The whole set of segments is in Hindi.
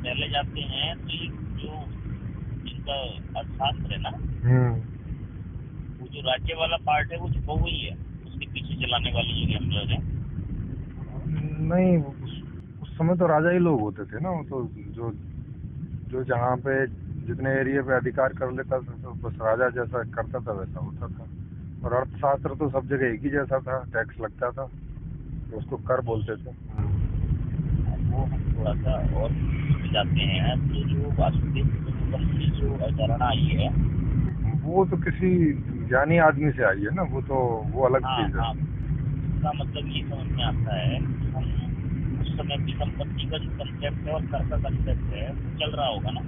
पहले जाते हैं तो ये जो इनका अर्थशास्त्र है ना, वो जो राज्य वाला पार्ट है वो छुपा हुआ ही है, उसके पीछे चलाने वाली जो गैम्बलर है। नहीं, उस समय तो राजा ही लोग होते थे ना, वो तो जो जो जहाँ पे जितने एरिया पे अधिकार कर लेता था तो बस राजा जैसा करता था वैसा होता था। और अर्थशास्त्र तो सब जगह एक ही जैसा था, टैक्स लगता था, तो उसको कर बोलते थे। वो हम थोड़ा सा और जाते हैं तो जो वासुदेव कुटुंबकम की जो अवधारणा आई है, वो तो किसी ज्ञानी आदमी से आई है ना, वो तो वो अलग हाँ चीज है। हाँ, उसका मतलब ये समझ में आता है कि हम उस समय की संपत्ति का जो कंसेप्ट है और कर का कंसेप्ट है वो चल रहा होगा ना।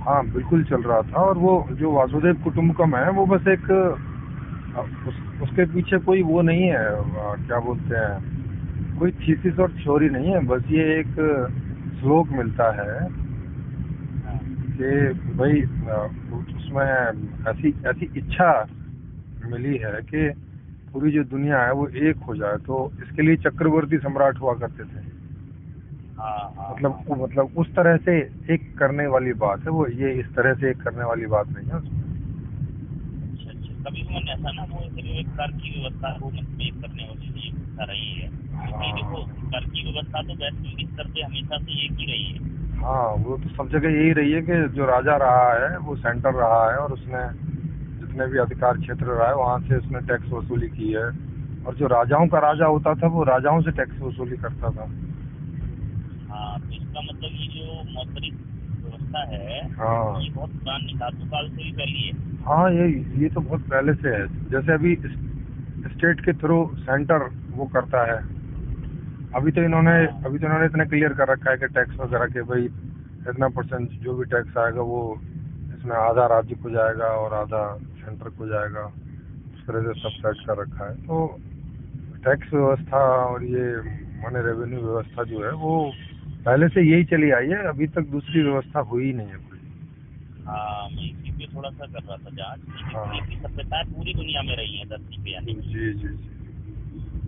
हाँ बिल्कुल चल रहा था। और वो जो वासुदेव कुटुंबकम है वो बस एक उसके पीछे कोई वो नहीं है, क्या बोलते हैं, कोई थीसिस और थ्योरी नहीं है, बस ये एक श्लोक मिलता है हाँ कि भाई उसमें ऐसी ऐसी इच्छा मिली है कि पूरी जो दुनिया है वो एक हो जाए, तो इसके लिए चक्रवर्ती सम्राट हुआ करते थे। हाँ हाँ हाँ। मतलब उस तरह से एक करने वाली बात है वो, ये इस तरह से एक करने वाली बात नहीं है उसमें। अच्छा अच्छा, कभी भी मैंने ऐसा ना वो फिर एक कर की व्यवस्था वो मतलब एक करने वाली भी एक हिस्सा रही है, क्योंकि देखो हाँ कर की व्यवस्था तो वैश्विक स्तर पे हमेशा से एक ही रही है। हाँ, वो तो सब जगह यही रही है कि जो राजा रहा है वो सेंटर रहा है, और उसने जितने भी अधिकार क्षेत्र रहा है वहाँ से उसने टैक्स वसूली की है। और जो राजाओं का राजा होता था वो राजाओं से टैक्स वसूली करता था। हाँ, तो इसका मतलब ये जो मौद्रिक व्यवस्था है हाँ ये बहुत पुरानी धातु काल से भी फैली है। हाँ, ये तो बहुत पहले से है। जैसे अभी स्टेट के थ्रू सेंटर वो करता है। हाँ अभी तो इन्होंने इतना क्लियर कर रखा है कि टैक्स वगैरह के भाई इतना परसेंट जो भी टैक्स आएगा वो इसमें आधा राज्य को जाएगा और आधा सेंटर को जाएगा, उस तरह से सब सेट कर रखा है। तो टैक्स व्यवस्था और ये माने रेवेन्यू व्यवस्था जो है वो पहले से यही चली आई है, अभी तक दूसरी व्यवस्था हुई ही नहीं है कोई। हाँ, मैं इसी पे थोड़ा सा कर रहा था जांच कि जितनी हाँ भी सभ्यताएं पूरी दुनिया में रही हैं धरती पे, यानी कि जी जी जी।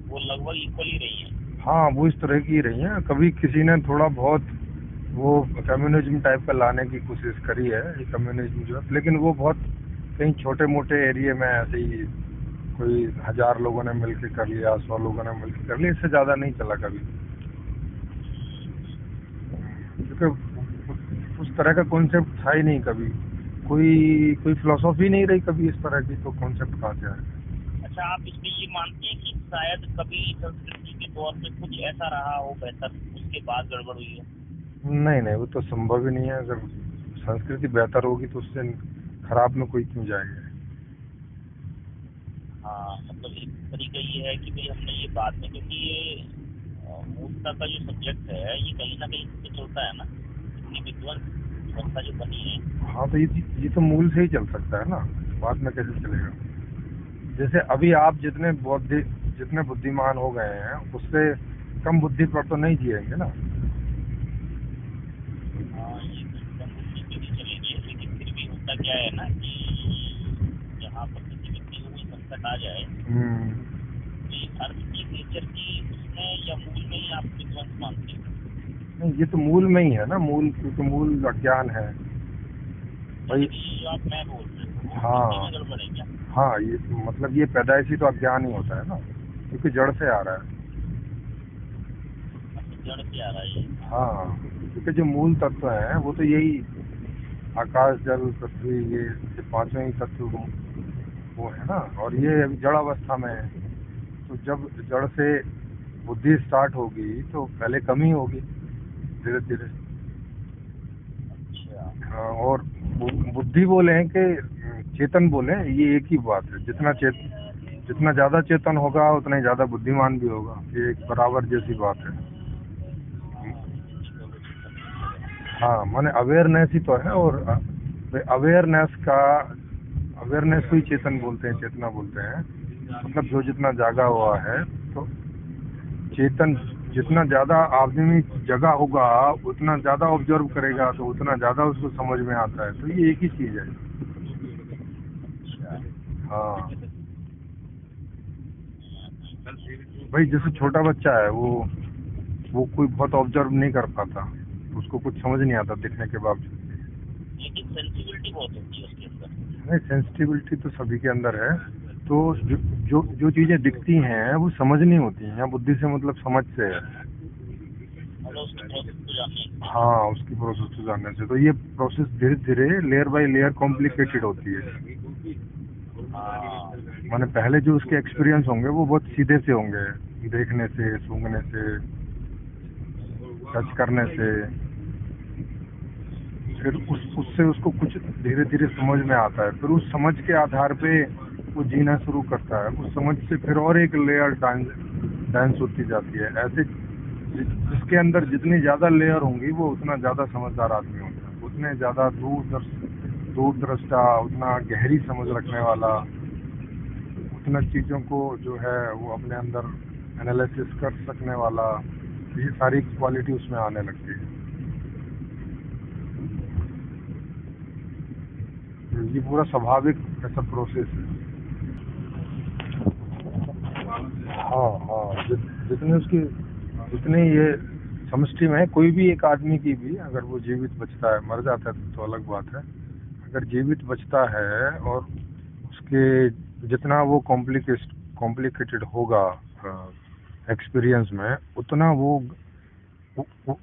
वो लगभग इक्वल ही रही हैं। हाँ वो इस तरह की रही है। कभी किसी ने थोड़ा बहुत वो कम्युनिज्म टाइप का लाने की कोशिश करी है, ये कम्युनिज्म जो है, लेकिन वो बहुत कहीं छोटे मोटे एरिया में ऐसे ही कोई 1000 लोगों ने मिलकर कर लिया, 100 लोगों ने मिलकर कर लिया, इससे ज्यादा नहीं चला कभी। क्योंकि उस तरह का कॉन्सेप्ट था ही नहीं कभी, कोई कोई फिलोसॉफी नहीं रही कभी इस तरह की, तो कॉन्सेप्ट कहाँ से आया। अच्छा, आप इसमें ये मानते हैं कि शायद कभी संस्कृति के तौर पे कुछ ऐसा रहा हो बेहतर, उसके बाद गड़बड़ हुई हो? नहीं नहीं, वो तो संभव ही नहीं है। अगर संस्कृति बेहतर होगी तो उससे खराब में कोई क्यों जाएगा। हाँ, मतलब एक तरीका ये है कि भाई हमने ये बाद में, क्योंकि ये मूलता का जो सब्जेक्ट है ये कहीं ना कहीं से तो चलता है ना, इतनी विद्वत व्यवस्था जो बनी है। हाँ तो ये तो मूल से ही चल सकता है ना, बाद में कैसे चलेगा। जैसे अभी आप जितने बुद्धिमान हो गए हैं उससे कम बुद्धि पर तो नहीं जिएंगे ना। हाँ, ये तो कम बुद्धि पे नहीं चलेंगे, लेकिन फिर भी होता क्या है ना कि यहाँ पर किसी व्यक्ति को कोई संकट आ जाए हम्म, तो ये अर्थ की नेचर की उसमें या मूल में ही आप विध्वंस मानते हैं। नहीं ये तो मूल में ही है ना, मूल, क्योंकि मूल अज्ञान है यानी भाई। कि ये जो आप मैं बोल रहे हो इसी में हाँ गड़बड़ है क्या? हाँ, ये मतलब ये पैदाइशी तो अज्ञान ही होता है ना, क्योंकि जड़ से आ रहा है। अच्छा, जड़ से आ रहा है ये? हाँ, क्योंकि जो मूल तत्व है वो तो यही आकाश जल पृथ्वी, ये पांचों ही तत्व वो है ना। और ये अभी जड़ अवस्था में है, तो जब जड़ से बुद्धि स्टार्ट होगी तो पहले कमी होगी धीरे धीरे। अच्छा। हाँ, और बुद्धि बोले कि चेतन बोले, ये एक ही बात है। जितना ज्यादा चेतन होगा उतना ही ज्यादा बुद्धिमान भी होगा, ये एक बराबर जैसी बात है। हाँ, बुद्धि को वो चेतन बोलते हैं। हाँ माने अवेयरनेस ही तो है। और अवेयरनेस को ही चेतन बोलते हैं, चेतना बोलते हैं। मतलब जो जितना जागा हुआ है, तो चेतन जितना ज्यादा आदमी जगा होगा उतना ज्यादा ऑब्जर्व करेगा, तो उतना ज्यादा उसको समझ में आता है। तो ये एक ही चीज है। अच्छा। हाँ भाई, जैसे छोटा बच्चा है वो कोई बहुत ऑब्जर्व नहीं कर पाता, उसको कुछ समझ नहीं आता दिखने के बावजूद भी। लेकिन सेंसिबिलिटी बहुत होती है उसके अंदर। नहीं, सेंसिटिविटी तो सभी के अंदर है। तो जो जो जो चीजें दिखती हैं वो समझनी होती हैं, या बुद्धि से मतलब समझ से है। मतलब उसकी प्रोसेस को जानने की। हाँ, उसकी प्रोसेस को जानने से। तो ये प्रोसेस धीरे धीरे लेयर बाय लेयर कॉम्प्लिकेटेड होती है। हाँ माने पहले जो उसके एक्सपीरियंस होंगे वो बहुत सीधे से होंगे, देखने से, सूंघने से, टच करने से। फिर उससे उसको कुछ धीरे धीरे समझ में आता है, फिर उस समझ के आधार पे वो जीना शुरू करता है। उस समझ से फिर और एक लेयर डांस होती जाती है। ऐसे जिसके अंदर जितनी ज्यादा लेयर होंगी वो उतना ज्यादा समझदार आदमी होता है, उतने ज्यादा दूरदृष्टा, उतना गहरी समझ रखने वाला, उतना चीजों को जो है वो अपने अंदर एनालिसिस कर सकने वाला, ये सारी क्वालिटी उसमें आने लगती है। ये पूरा स्वाभाविक ऐसा प्रोसेस है। हाँ हाँ, जितने ये समष्टि में है, कोई भी एक आदमी की भी अगर वो जीवित बचता है, मर जाता है तो अलग बात है। अगर जीवित बचता है और उसके जितना वो कॉम्प्लिकेटेड होगा एक्सपीरियंस में, उतना वो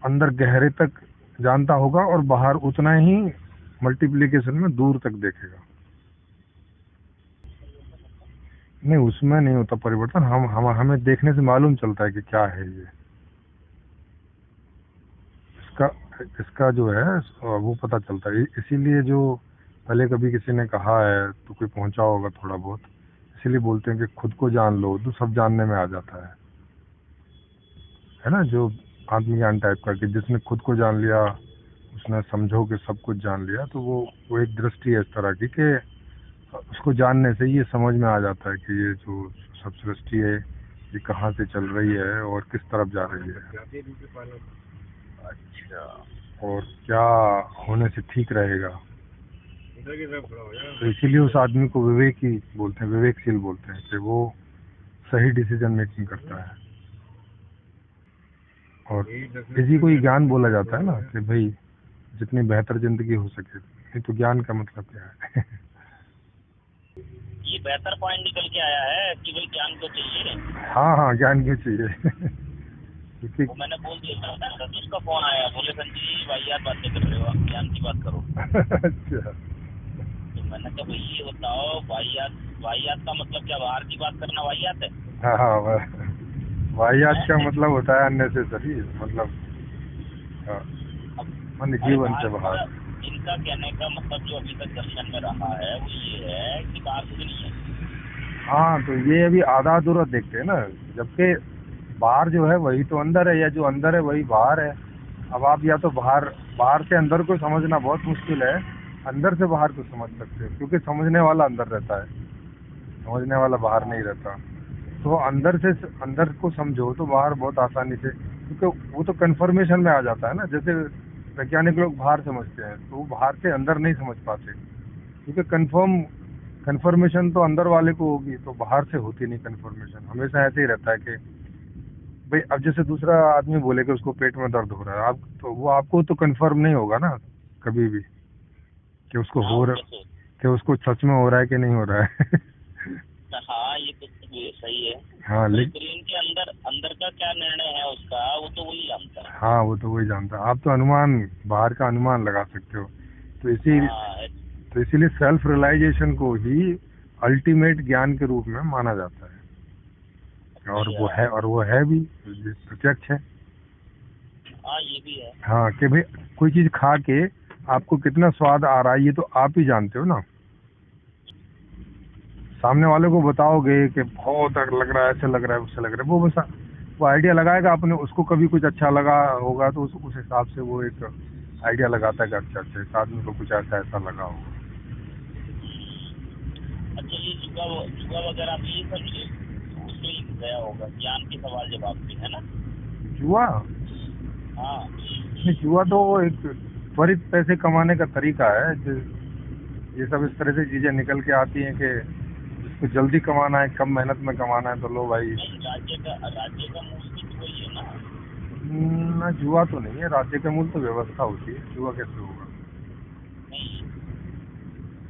अंदर गहरे तक जानता होगा और बाहर उतना ही मल्टीप्लिकेशन में दूर तक देखेगा। नहीं, उसमें नहीं होता परिवर्तन। हमें देखने से मालूम चलता है कि क्या है ये। इसका इसका जो है वो पता चलता है। इसीलिए जो पहले कभी किसी ने कहा है तो कोई पहुंचा होगा थोड़ा बहुत, इसीलिए बोलते हैं कि खुद को जान लो तो सब जानने में आ जाता है ना। जो आत्मज्ञान टाइप का, कि जिसने खुद को जान लिया, उसने समझो कि सब कुछ जान लिया, तो वो एक दृष्टि है इस तरह की कि उसको जानने से ये समझ में आ जाता है कि ये जो सब सृष्टि है ये कहाँ से चल रही है और किस तरफ जा रही है, अच्छा। और क्या होने से ठीक रहेगा। तो इसीलिए उस आदमी को विवेकी बोलते हैं, विवेकशील बोलते हैं, कि वो सही डिसीजन मेकिंग करता है। और इसी को ही ज्ञान बोला जाता है ना, कि भाई जितनी बेहतर जिंदगी हो सके। नहीं तो ज्ञान का मतलब क्या है? ये बेहतर पॉइंट निकल के आया है कि भाई ज्ञान को चाहिए। हाँ हाँ, ज्ञान क्यों चाहिए? क्योंकि वो मैंने बोल दिया था, संतोष का फोन आया, बोले संजय जी वाहियात बातें कर रहे हो, आप ज्ञान की बात करो। अच्छा। तो मैंने कहा भाई ये बताओ, वाहियात का मतलब क्या, बाहर की बात करना वाहियात है? हाँ हाँ, वाहियात का मतलब होता है अननेसेसरी, मतलब मन जीवन से बाहर। इनका कहने का मतलब जो अभी तक दर्शन में रहा है वो ये है कि बाहर कुछ नहीं है। हाँ, तो ये अभी आधा अधूरा देखते हैं ना, जबकि बाहर जो है वही तो अंदर है, या जो अंदर है वही बाहर है। अब आप या तो बाहर से अंदर को समझना बहुत मुश्किल है, अंदर से बाहर को समझ सकते हो, क्योंकि समझने वाला अंदर रहता है, समझने वाला बाहर नहीं रहता। तो अंदर से अंदर को समझो तो बाहर बहुत आसानी से, क्योंकि वो तो कन्फर्मेशन में आ जाता है ना। जैसे वैज्ञानिक लोग बाहर समझते हैं तो वो बाहर से अंदर नहीं समझ पाते, क्योंकि कन्फर्मेशन तो अंदर वाले को होगी, तो बाहर से होती नहीं कन्फर्मेशन। हमेशा ऐसे ही रहता है कि भाई अब जैसे दूसरा आदमी बोले कि उसको पेट में दर्द हो रहा है, आप तो वो आपको तो कन्फर्म नहीं होगा ना कभी भी कि उसको हो रहा, कि उसको सच में हो रहा है कि नहीं हो रहा है। हाँ ये तो सही है। हाँ, लेकिन ब्रेन के अंदर का क्या निर्णय है उसका, वो तो वही जानता है। हाँ, वो तो वही जानता है। आप तो अनुमान, बाहर का अनुमान लगा सकते हो। तो तो इसीलिए सेल्फ रियलाइजेशन को ही अल्टीमेट ज्ञान के रूप में माना जाता है। और वो है भी, प्रत्यक्ष है। हाँ ये भी है। हाँ, कि भाई कोई चीज खा के आपको कितना स्वाद आ रहा है ये तो आप ही जानते हो ना। सामने वाले को बताओगे कि बहुत लग रहा है, ऐसे लग रहा है, उससे लग रहा है, वो बस वो आइडिया लगाएगा। आपने उसको कभी कुछ अच्छा लगा होगा तो उस हिसाब से वो एक आइडिया लगाता है कि अच्छा इस आदमी को कुछ ऐसा लगा होगा। अच्छा, ये जुआ वगैरह भी ये सब उसमें ही गया होगा, ज्ञान के सवाल जवाब भी है ना। जुआ? हाँ, जुआ तो एक त्वरित पैसे कमाने का तरीका है। ये सब इस तरह से चीजें निकल के आती हैं कि जिसको जल्दी कमाना है, कम मेहनत में कमाना है, तो लो भाई। राज्य का मूल भी तो वही है ना। ना, जुआ तो नहीं है, राज्य के मूल तो व्यवस्था होती है, जुआ कैसे होगा? नहीं,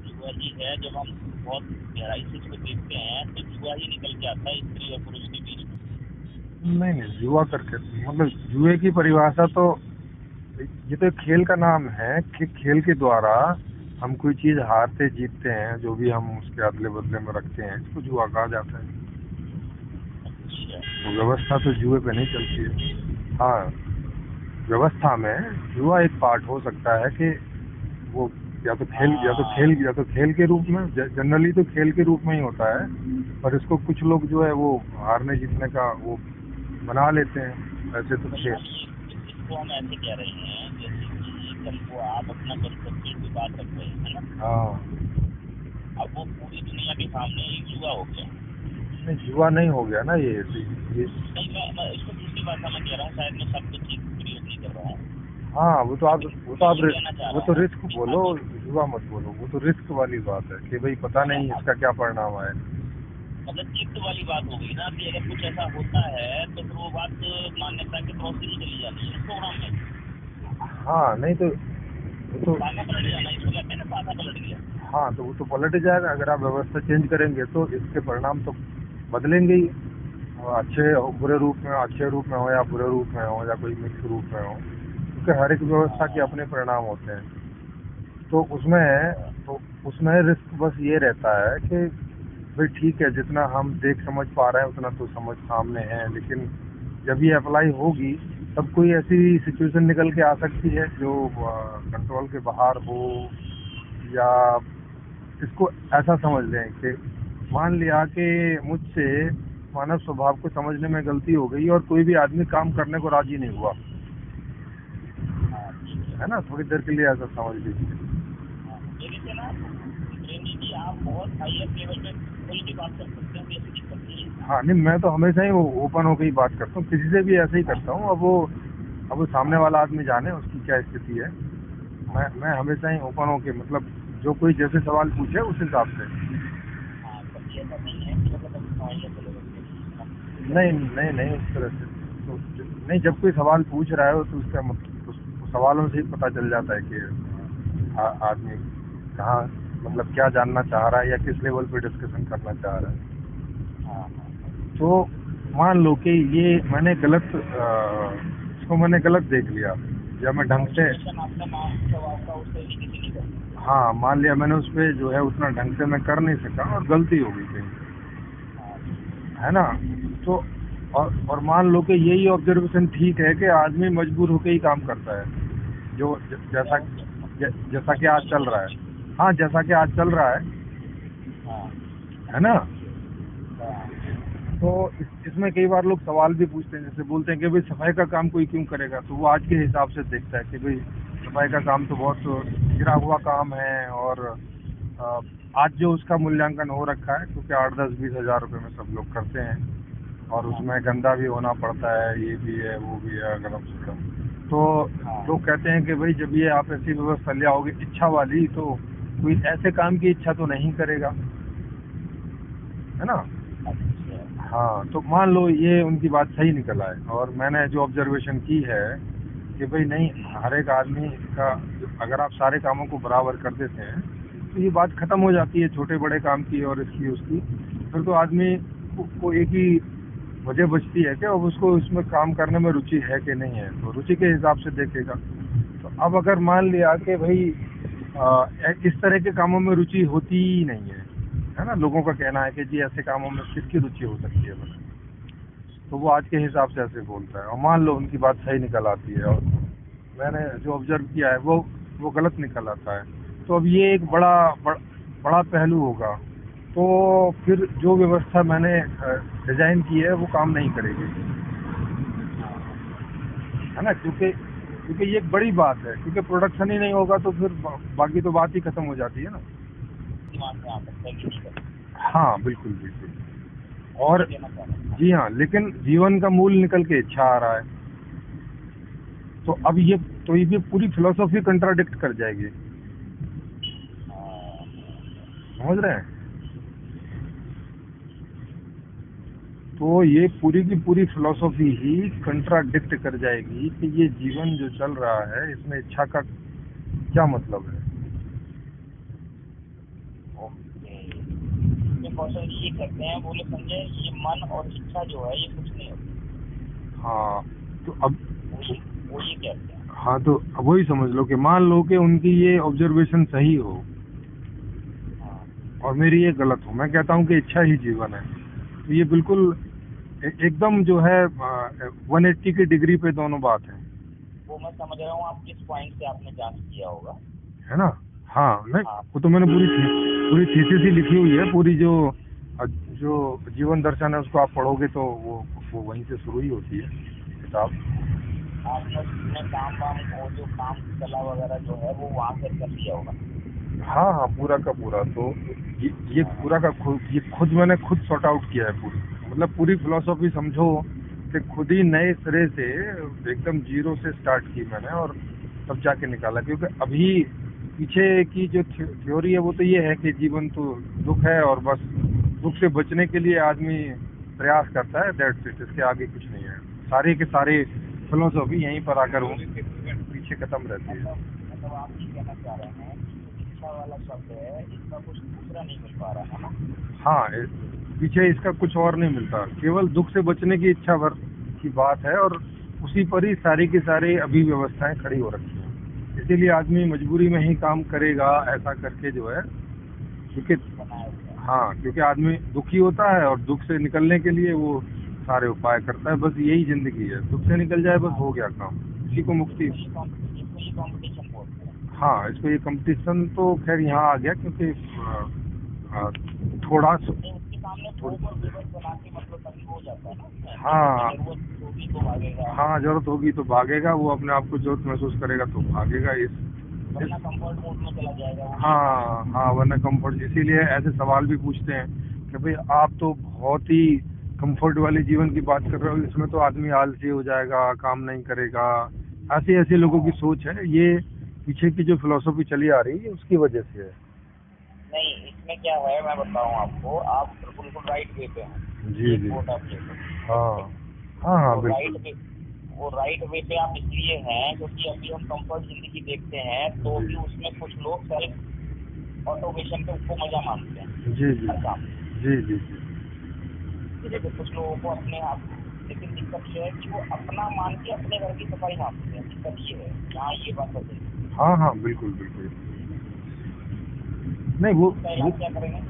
जुआ ही है। जब हम बहुत गहराई से इसको देखते हैं तो जुआ ही निकल के आता है स्त्री और पुरुष के बीच में। नहीं नहीं, जुआ करके मतलब जुए की परिभाषा तो, ये तो एक खेल का नाम है कि खेल के द्वारा हम कोई चीज हारते जीतते हैं, जो भी हम उसके अदले बदले में रखते हैं, इसको जुआ कहा जाता है। अच्छा, तो व्यवस्था तो जुए पे नहीं चलती है। हाँ, व्यवस्था में जुआ एक पार्ट हो सकता है कि वो या तो खेल के रूप में, जनरली तो खेल के रूप में ही होता है, पर इसको कुछ लोग जो है वो हारने जीतने का वो बना लेते हैं, ऐसे तो मतलब खेल। हम इसको हम ऐसे कह रहे हैं जैसे कि कल को आप अपना कंसेप्ट की बात रख रहे हैं, है ना? हाँ, अब वो पूरी दुनिया के सामने एक जुआ हो गया। नहीं जुआ नहीं हो गया ना ये। नहीं, मैं इसको दूसरी भाषा में कह रहा हूँ, शायद मैं शब्द ठीक प्रयोग नहीं कर रहा हूँ। हाँ, वो तो आप ये कहना चाह वो रहा तो हूँ रिस्क कि बोलो, अगर जुआ मत बोलो। वो तो रिस्क वाली बात है कि भाई पता नहीं इसका क्या परिणाम आए। मतलब चित्त वाली बात हो गई ना कि अगर कुछ ऐसा होता है तो फिर वो बात मान्यता के प्रोसेस में चली जाती है, प्रोग्राम में हाँ, नहीं तो वो तो, पासा पलट जाना, इसको कहते हैं ना, पासा पलट गया। हाँ तो वो तो पलट ही जाएगा। अगर आप व्यवस्था चेंज करेंगे तो इसके परिणाम तो बदलेंगे ही। अच्छे बुरे रूप में, अच्छे रूप में हो या बुरे रूप में हो या कोई मिक्स रूप में हो, क्योंकि हर एक व्यवस्था के अपने परिणाम होते हैं। तो उसमें रिस्क बस ये रहता है कि भाई ठीक है, जितना हम देख समझ पा रहे हैं उतना तो समझ सामने है, लेकिन जब ये अप्लाई होगी तब कोई ऐसी सिचुएशन निकल के आ सकती है जो कंट्रोल के बाहर हो। या इसको ऐसा समझ लें कि मान लिया कि मुझसे मानव स्वभाव को समझने में गलती हो गई और कोई भी आदमी काम करने को राजी नहीं हुआ, हाँ, ठीक है। है ना, थोड़ी देर के लिए ऐसा समझ लीजिए। मेरे से ना प्रेम जी आप बहुत हाईएस्ट लेवल पे खुल के बात कर सकते हैं, ऐसी दिक्कत नहीं है। हाँ नहीं, मैं तो हमेशा ही ओपन होकर ही बात करता हूँ, किसी से भी ऐसे ही करता हूँ। अब वो सामने वाला आदमी जाने उसकी क्या स्थिति है। मैं हमेशा ही ओपन होके, मतलब जो कोई जैसे सवाल पूछे उस हिसाब से। हाँ, कभी ऐसा नहीं है कि मतलब अभी हाईएस्ट लेवल पे नहीं नहीं नहीं, उस तरह से तो नहीं। जब कोई सवाल पूछ रहा है तो उसका मतलब उस सवालों से ही पता चल जाता है कि आदमी कहाँ, मतलब क्या जानना चाह रहा है या किस लेवल पे डिस्कशन करना चाह रहा है। हाँ, तो मान लो कि ये इसको मैंने गलत देख लिया, या मैं ढंग से, आपका नाम स्वभाव का उस तरीके से नहीं करता। हाँ मान लिया मैंने उस पर जो है उतना ढंग से मैं कर नहीं सका और गलती हो गई कहीं, हाँ, है ना। तो और मान लो कि यही ऑब्जर्वेशन ठीक है कि आदमी मजबूर होकर ही काम करता है, जो जैसा कि आज चल रहा है। हाँ, जैसा कि आज चल रहा हाँ, है ना। हाँ, तो इसमें कई बार लोग सवाल भी पूछते हैं, जैसे बोलते हैं कि भाई सफाई का काम कोई क्यों करेगा, तो वो आज के हिसाब से देखता है कि भाई सफाई का काम तो बहुत गिरा हुआ काम है, और आज जो उसका मूल्यांकन हो रखा है, क्योंकि 8-10-20 हज़ार रुपये में सब लोग करते हैं, और उसमें गंदा भी होना पड़ता है, ये भी है वो भी है, गलम सलम। तो लोग कहते हैं कि भाई जब ये आप ऐसी व्यवस्था ले आओगे इच्छा वाली, तो कोई ऐसे काम की इच्छा तो नहीं करेगा, है ना। अच्छा, हाँ, तो मान लो ये उनकी बात सही निकल आए, और मैंने जो ऑब्जर्वेशन की है कि भाई नहीं, हर एक आदमी का अगर आप सारे कामों को बराबर कर देते हैं तो ये बात खत्म हो जाती है छोटे बड़े काम की और इसकी उसकी। फिर तो आदमी को एक ही वजह बचती है कि अब उसको इसमें काम करने में रुचि है कि नहीं है, तो रुचि के हिसाब से देखेगा। तो अब अगर मान लिया कि भाई इस तरह के कामों में रुचि होती ही नहीं है ना, लोगों का कहना है कि जी ऐसे कामों में किसकी रुचि हो सकती है बस, तो वो आज के हिसाब से ऐसे बोलता है, और मान लो उनकी बात सही निकल आती है और मैंने जो ऑब्जर्व किया है वो गलत निकल आता है, तो अब ये एक बड़ा पहलू होगा। तो फिर जो व्यवस्था मैंने डिजाइन की है वो काम नहीं करेगी, है ना, क्योंकि ये एक बड़ी बात है, क्योंकि प्रोडक्शन ही नहीं होगा तो फिर बाकी तो बात ही खत्म हो जाती है ना। दिमाग में आ सकता है कि नहीं करता। हाँ बिल्कुल बिल्कुल। और जी हाँ, लेकिन जीवन का मूल निकल के इच्छा आ रहा है, तो अब ये पूरी फिलोसॉफी कंट्राडिक्ट कर जाएगी, समझ रहे हैं। तो ये पूरी की पूरी फिलॉसफी ही कंट्राडिक्ट कर जाएगी कि ये जीवन जो चल रहा है इसमें इच्छा का क्या मतलब है। ओके, ये कौशल जी ये कहते हैं, बोले संजय ये मन और इच्छा जो है ये कुछ नहीं होती। हाँ तो अब वो ये कहते हैं। हाँ तो अब वही समझ लो कि मान लो कि उनकी ये ऑब्जर्वेशन सही हो हाँ, और मेरी ये गलत हो, मैं कहता हूँ कि इच्छा ही जीवन है, तो ये बिल्कुल एकदम जो है 180 की डिग्री पे दोनों बात है। वो मैं समझ रहा हूँ, आप किस पॉइंट से आपने जांच किया होगा, है ना। हाँ नहीं हाँ। वो तो मैंने पूरी थीसिस ही लिखी हुई है, पूरी जो जीवन दर्शन है उसको आप पढ़ोगे तो वो वहीं से शुरू ही होती है किताब। आपने उसमें काम वाम वो जो काम कला वगैरह जो है वो वहाँ से कर लिया होगा। हाँ हाँ पूरा का पूरा, तो ये पूरा का ये खुद मैंने खुद सॉर्ट आउट किया है पूरी, मतलब पूरी फिलॉसफी समझो कि खुद ही नए सिरे से एकदम जीरो से स्टार्ट की मैंने और तब जाके निकाला। क्योंकि अभी पीछे की जो थ्योरी है वो तो ये है कि जीवन तो दुख है और बस दुख से बचने के लिए आदमी प्रयास करता है, दैट्स इट, इसके आगे कुछ नहीं है। सारे के सारे फिलोसॉफी यहीं पर आकर वो पीछे खत्म रहती है। मतलब आप ये कहना चाह रहे हैं कि इच्छा वाला शब्द है इसका कुछ दूसरा नहीं मिल पा रहा है ना। हाँ पीछे इसका कुछ और नहीं मिलता, केवल दुख से बचने की इच्छा भर की बात है और उसी पर ही सारी की सारी अभी व्यवस्थाएं खड़ी हो रखी हैं। इसीलिए आदमी मजबूरी में ही काम करेगा ऐसा करके जो है, क्योंकि हाँ क्योंकि आदमी दुखी होता है और दुख से निकलने के लिए वो सारे उपाय करता है। बस यही जिंदगी है, दुख से निकल जाए बस हो गया काम, इसी को मुक्ति। कंपटीशन बोलते हैं। हाँ इसको ये कंपटीशन तो खैर यहाँ आ गया क्योंकि थोड़ा उसके सामने बना के मतलब तभी हो जाता है ना। हाँ जरूरत होगी तो भागेगा। हाँ जरूरत होगी तो भागेगा, वो अपने आप को जरूरत महसूस करेगा तो भागेगा, वरना कंफर्ट मोड में चला जाएगा वो। हाँ हाँ वरना कंफर्ट। इसीलिए ऐसे सवाल भी पूछते हैं कि भाई आप तो बहुत ही कंफर्ट वाले जीवन की बात कर रहे हो, इसमें तो आदमी आलसी हो जाएगा, काम नहीं करेगा। ऐसे ऐसे लोगों की सोच है, ये पीछे की जो फिलोसफी चली आ रही है उसकी वजह से है। नहीं इसमें क्या है मैं बताऊं आपको, आप बिल्कुल राइट वे पे हैं। जी जी हाँ हाँ हाँ बिल्कुल। वो राइट वे पे आप इसलिए हैं क्योंकि अभी हम कंफर्ट जिंदगी देखते हैं तो भी उसमें कुछ लोग सेल्फ ऑटोमेशन पे उसको मजा मानते हैं। जी जी हर काम जी जी जैसे कुछ लोगों को अपने आप, लेकिन दिक्कत ये है कि वो अपना मान के अपने घर की सफाई मानते हैं। दिक्कत ये है, यहाँ ये बात होती है। हाँ हाँ बिल्कुल बिल्कुल। नहीं वो क्या करेंगे?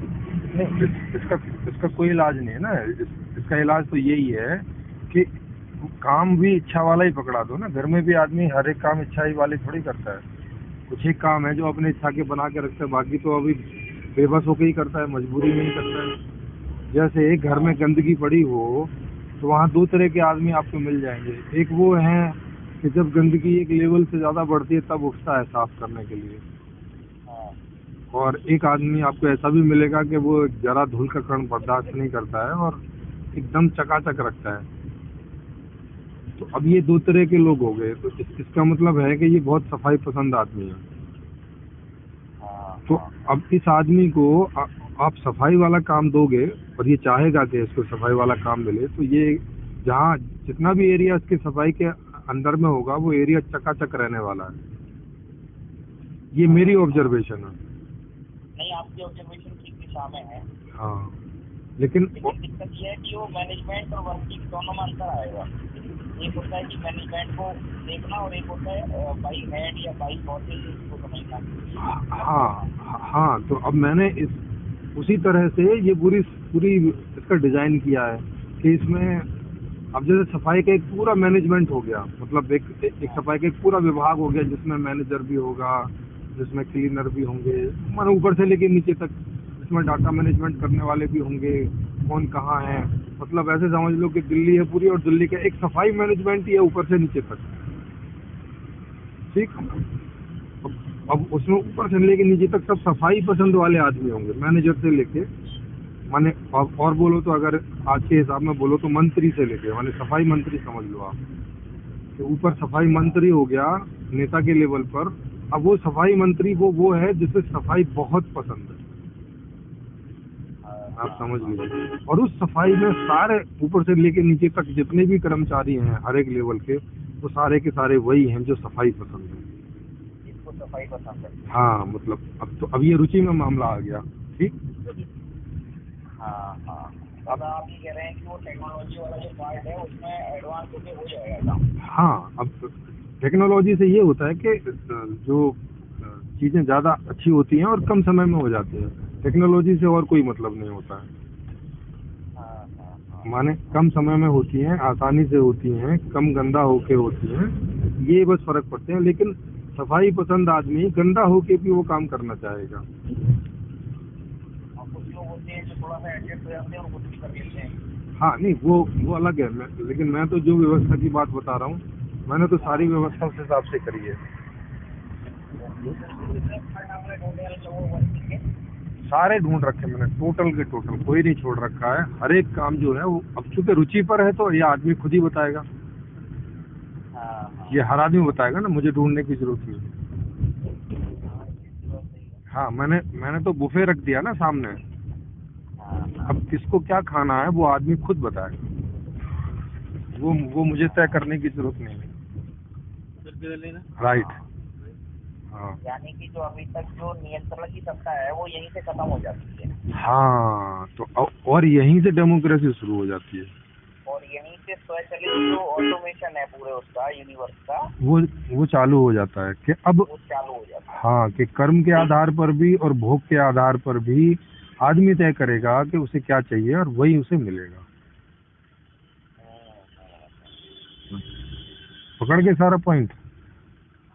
नहीं इसका कोई इलाज नहीं है ना। इसका इलाज तो यही है कि काम भी इच्छा वाला ही पकड़ा दो ना। घर में भी आदमी हर एक काम इच्छा ही वाले थोड़ी करता है, कुछ एक काम है जो अपने इच्छा के बना के रखता है, बाकी तो अभी बेबस होकर ही करता है, मजबूरी में ही करता है। जैसे एक घर में गंदगी पड़ी हो तो वहाँ दो तरह के आदमी आपको मिल जाएंगे। एक वो है कि जब गंदगी एक लेवल से ज्यादा बढ़ती है तब उठता है साफ करने के लिए, और एक आदमी आपको ऐसा भी मिलेगा कि वो जरा धूल का कण बर्दाश्त नहीं करता है और एकदम चकाचक रखता है। तो अब ये दो तरह के लोग हो गए, तो इसका मतलब है कि ये बहुत सफाई पसंद आदमी है। तो अब इस आदमी को आप सफाई वाला काम दोगे और ये चाहेगा कि इसको सफाई वाला काम मिले, तो ये जहाँ जितना भी एरिया इसके सफाई के अंदर में होगा वो एरिया चकाचक रहने वाला है। ये मेरी ऑब्जर्वेशन है। नहीं आपकी ऑब्जर्वेशन ठीक दिशा में है। हाँ लेकिन दिक्कत ये है कि वो मैनेजमेंट और वर्किंग दोनों में अंतर आएगा। एक होता है कि मैनेजमेंट को देखना और एक होता है बाई हेड या बाई बॉसेस को समझना। हाँ तो अब मैंने उसी तरह से ये पूरी इसका डिजाइन किया है कि इसमें अब जैसे सफाई का एक पूरा मैनेजमेंट हो गया, मतलब एक सफाई का एक पूरा विभाग हो गया जिसमें मैनेजर भी होगा, जिसमें क्लीनर भी होंगे, मानो ऊपर से लेके नीचे तक। इसमें डाटा मैनेजमेंट करने वाले भी होंगे, कौन कहाँ है, मतलब ऐसे समझ लो कि दिल्ली है पूरी और दिल्ली का एक सफाई मैनेजमेंट ही है ऊपर से नीचे तक। ठीक, अब उसमें ऊपर से लेके नीचे तक सब सफाई पसंद वाले आदमी होंगे, मैनेजर से लेके, माने और बोलो तो अगर आज के हिसाब में बोलो तो मंत्री से लेके, माने सफाई मंत्री समझ लो आप, तो ऊपर सफाई मंत्री हो गया नेता के लेवल पर। अब वो सफाई मंत्री वो है जिसे सफाई बहुत पसंद है आप समझ लीजिए। और उस सफाई में सारे ऊपर से लेके नीचे तक जितने भी कर्मचारी हैं हर एक लेवल के, वो सारे के सारे वही हैं जो सफाई पसंद है। जिसको सफाई पसंद है। हाँ, मतलब अब ये रुचि में मामला आ गया। ठीक। हाँ हाँ, अब आप ये कह रहे हैं कि वो टेक्नोलॉजी वाला जो पार्ट है उसमें एडवांस होके हो जाएगा काम। हाँ, अब टेक्नोलॉजी से ये होता है कि जो चीजें ज्यादा अच्छी होती हैं और कम समय में हो जाती हैं। टेक्नोलॉजी से और कोई मतलब नहीं होता है। हाँ हाँ हाँ। माने कम समय में होती हैं, आसानी से होती हैं, कम गंदा होके होती हैं, ये बस फर्क पड़ते हैं। लेकिन सफाई पसंद आदमी गंदा होके भी वो काम करना चाहेगा। और कुछ लोग होते हैं जो थोड़ा सा एडजस्ट हो जाते हैं और कुछ भी कर लेते हैं। हाँ, नहीं वो अलग है। लेकिन मैं तो जो व्यवस्था की बात बता रहा हूँ, मैंने तो सारी व्यवस्था उस हिसाब से करी है। आपने ढूंढे हैं लोगों वर्किंग के? सारे ढूंढ रखे मैंने, टोटल के टोटल, कोई नहीं छोड़ रखा है। हर एक काम जो है वो अब चूंकि रुचि पर है तो ये आदमी खुद ही बताएगा। हाँ ये हर आदमी बताएगा ना, मुझे ढूंढने की जरूरत नहीं। हाँ, मैंने तो बुफे रख दिया ना सामने। अब किसको क्या खाना है वो आदमी खुद बताएगा। वो मुझे तय करने की जरूरत नहीं है। राइट। हाँ यानी कि जो अभी तक जो नियंत्रण की सत्ता है वो यहीं से खत्म हो जाती है हाँ, तो और यहीं से डेमोक्रेसी शुरू हो जाती है। और यहीं से स्वचालित जो ऑटोमेशन है पूरे उसका यूनिवर्स का वो चालू हो जाता है कि अब वो चालू हो जाता है। हाँ, कि कर्म के आधार पर भी और भोग के आधार पर भी आदमी तय करेगा कि उसे क्या चाहिए और वही उसे मिलेगा। पकड़ के सारा पॉइंट।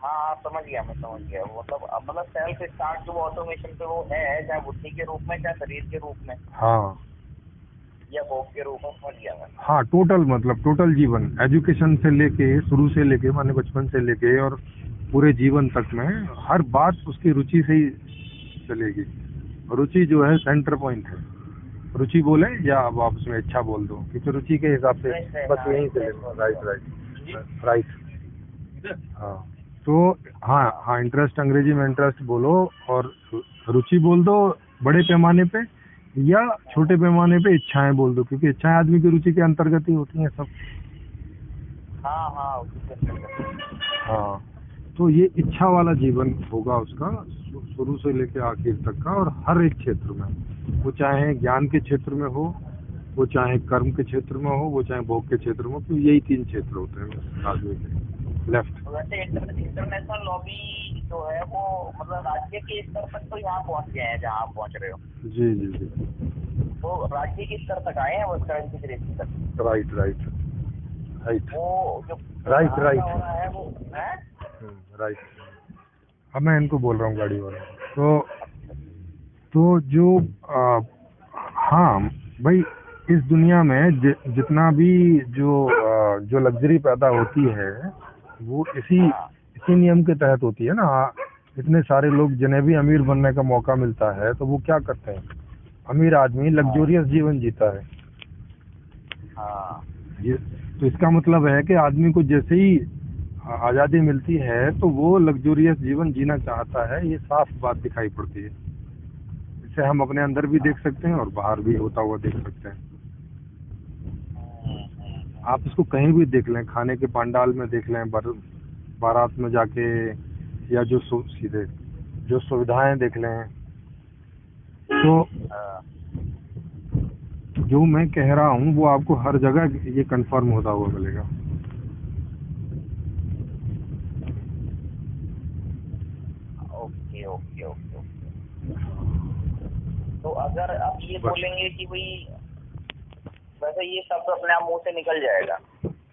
हाँ समझ गया, मैं समझ गया। मतलब सेल्फ स्टार्ट जो ऑटोमेशन पे वो है, चाहे बुद्धि के रूप में, चाहे शरीर के रूप में, हाँ या भोग के रूप में, समझ गया मैं। हाँ, टोटल मतलब टोटल जीवन, एजुकेशन से लेके, शुरू से लेके, माने बचपन से लेके और पूरे जीवन तक में हर बात उसकी रुचि से ही चलेगी। रुचि जो है सेंटर पॉइंट है। रुचि बोले या अब आप उसमें इच्छा बोल दो, क्योंकि रुचि के हिसाब से बस यहीं से लेना। राइट। हाँ, तो हाँ इंटरेस्ट, अंग्रेजी में इंटरेस्ट बोलो और रुचि बोल दो बड़े पैमाने पे, या छोटे पैमाने पे इच्छाएं बोल दो, क्योंकि इच्छाएं आदमी की रुचि के अंतर्गत ही होती हैं सब। हाँ हाँ, उसी के अंतर्गत। हाँ, तो ये इच्छा वाला जीवन होगा उसका शुरू से लेकर आखिर तक का, और हर एक क्षेत्र में, वो चाहे ज्ञान के क्षेत्र में हो, वो चाहे कर्म के क्षेत्र में हो, वो चाहे भोग के क्षेत्र में हो, तो यही 3 क्षेत्र होते हैं आदमी के। लेफ्ट। वैसे इंटरनेशनल लॉबी जो है वो मतलब राज्य के स्तर तक तो यहाँ पहुँच गए हैं जहाँ आप पहुँच रहे हो। जी जी जी। तो राज्य के स्तर तक आए हैं वो इंटीग्रेशन तक। राइट राइट राइट वो जो राइट हो रहा है वो है। राइट। अब मैं इनको बोल रहा हूँ गाड़ी वाला। तो जो हाँ भाई, इस दुनिया में जितना भी जो लग्जरी पैदा होती है वो इसी नियम के तहत होती है ना। इतने सारे लोग जिन्हें भी अमीर बनने का मौका मिलता है तो वो क्या करते हैं, अमीर आदमी लग्जूरियस जीवन जीता है। तो इसका मतलब है कि आदमी को जैसे ही आज़ादी मिलती है तो वो लग्जूरियस जीवन जीना चाहता है। ये साफ बात दिखाई पड़ती है। इसे हम अपने अंदर भी देख सकते हैं और बाहर भी होता हुआ देख सकते हैं। आप इसको कहीं भी देख लें, खाने के पंडाल में देख लें, बारात में जाके, या जो सीधे जो सुविधाएं देख लें। तो जो मैं कह रहा हूँ वो आपको हर जगह ये कंफर्म होता हुआ मिलेगा। Okay okay okay okay. तो अगर आप ये बोलेंगे कि भाई वैसे ये शब्द अपने आप मुंह से निकल जाएगा।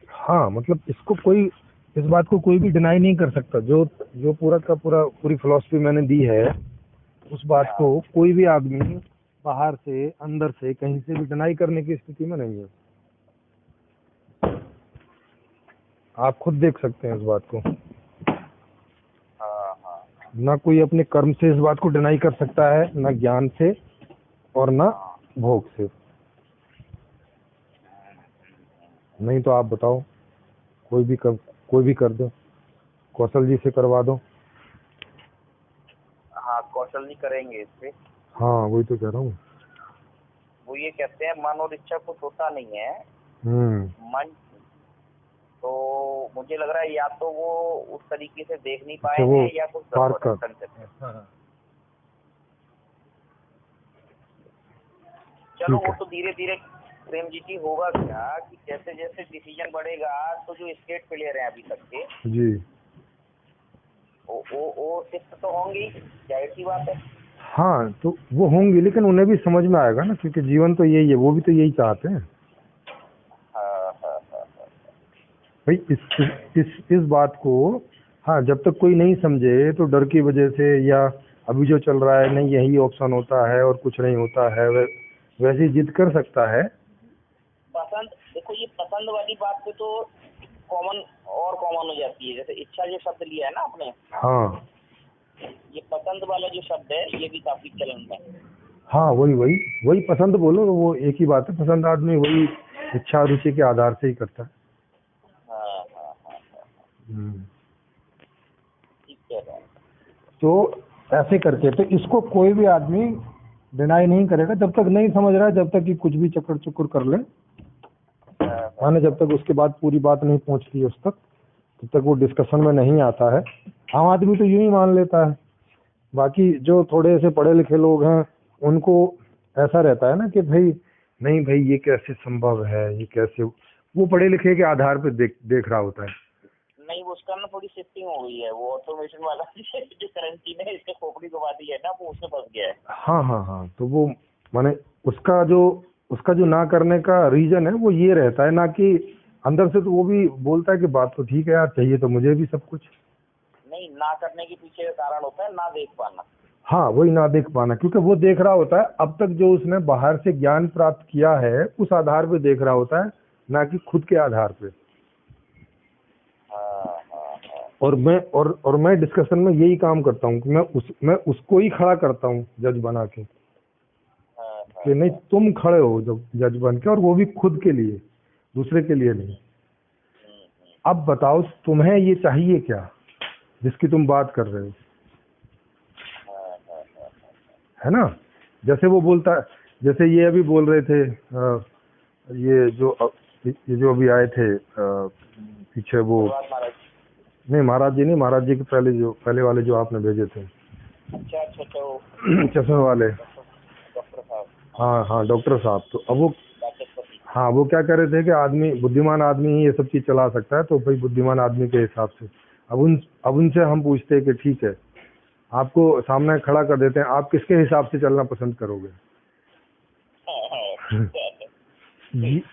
हाँ, मतलब इस बात को कोई भी डिनाई नहीं कर सकता। जो पूरा का पूरी फिलॉसफी मैंने दी है, उस बात को कोई भी आदमी बाहर से, अंदर से, कहीं से भी डिनाई करने की स्थिति में नहीं है। आप खुद देख सकते हैं इस बात को। ना कोई अपने कर्म से इस बात को डिनाई कर सकता है, ना ज्ञान से और ना भोग से। नहीं तो आप बताओ, कोई भी कर दो, कौशल जी से करवा दो। हाँ, कौशल जी करेंगे इस पे। हाँ, वही तो कह रहा हूँ। वो ये कहते हैं मन और इच्छा कुछ होता नहीं है, मन। तो मुझे लग रहा है या तो वो उस तरीके से देख नहीं पाए हैं या कुछ कंसेप्ट है। चलो वो तो धीरे धीरे प्रेम जी की होगा क्या कि जैसे जैसे डिसीजन बढ़ेगा तो जो स्टेट प्लेयर हैं अभी तक के जी वो शिफ्ट तो होंगे, जाहिर सी बात है। हाँ, तो वो होंगी, लेकिन उन्हें भी समझ में आएगा ना, क्योंकि जीवन तो यही है, वो भी तो यही चाहते हैं। भाई इस बात को, हाँ, जब तक कोई नहीं समझे तो डर की वजह से, या अभी जो चल रहा है नहीं यही ऑप्शन होता है और कुछ नहीं होता है, वैसी जिद कर सकता है। पसंद, देखो ये पसंद वाली बात पे तो कॉमन हो जाती है। जैसे इच्छा जो शब्द लिया है ना आपने, हाँ, ये पसंद वाला जो शब्द है ये भी काफी चलन में। हाँ, वही पसंद बोलो, वो एक ही बात है। पसंद आदमी वही इच्छा रुचि के आधार से ही करता है। ठीक है। तो ऐसे करके तो इसको कोई भी आदमी डिनाई नहीं करेगा जब तक नहीं समझ रहा है, जब तक कि कुछ भी चक्कर चुक्कर कर ले, माने जब तक उसके बाद पूरी बात नहीं पहुंचती है उस तक, तब तक वो डिस्कशन में नहीं आता है। आम आदमी तो यूं ही मान लेता है। बाकी जो थोड़े से पढ़े लिखे लोग हैं उनको ऐसा रहता है ना कि भाई नहीं भाई ये कैसे संभव है, ये कैसे, वो पढ़े लिखे के आधार पर देख रहा होता है। नहीं, उसका ना थोड़ी शिफ्टिंग हो गई है, वो ऑटोमेशन वाला जो करेंसी ने इसके खोपड़ी घुमा दी है ना, वो उसमें फंस गया है। हाँ, तो वो माने उसका जो ना करने का रीजन है वो ये रहता है ना, कि अंदर से तो वो भी बोलता है कि बात तो ठीक है यार, चाहिए तो मुझे भी सब कुछ। नहीं, ना करने के पीछे का कारण होता है ना देख पाना। हाँ, वही ना देख पाना, क्योंकि वो देख रहा होता है अब तक जो उसने बाहर से ज्ञान प्राप्त किया है उस आधार पे देख रहा होता है, ना कि खुद के आधार पे। और मैं डिस्कशन में यही काम करता हूँ कि मैं उसको ही खड़ा करता हूँ जज बना के, कि नहीं तुम खड़े हो जब जज बन के, और वो भी खुद के लिए, दूसरे के लिए नहीं। अब बताओ तुम्हें ये चाहिए क्या जिसकी तुम बात कर रहे हो, है ना। जैसे वो बोलता, जैसे ये अभी बोल रहे थे, ये जो अभी आए थे पीछे, वो नहीं महाराज जी नहीं, महाराज जी के पहले वाले जो आपने भेजे थे, अच्छा चश्मे वाले, हाँ डॉक्टर साहब। तो अब वो, हाँ, वो क्या कह रहे थे कि बुद्धिमान आदमी ही ये सब चीज चला सकता है, तो भाई बुद्धिमान आदमी के हिसाब से अब उनसे हम पूछते हैं कि ठीक है, आपको सामने खड़ा कर देते हैं, आप किसके हिसाब से चलना पसंद करोगे।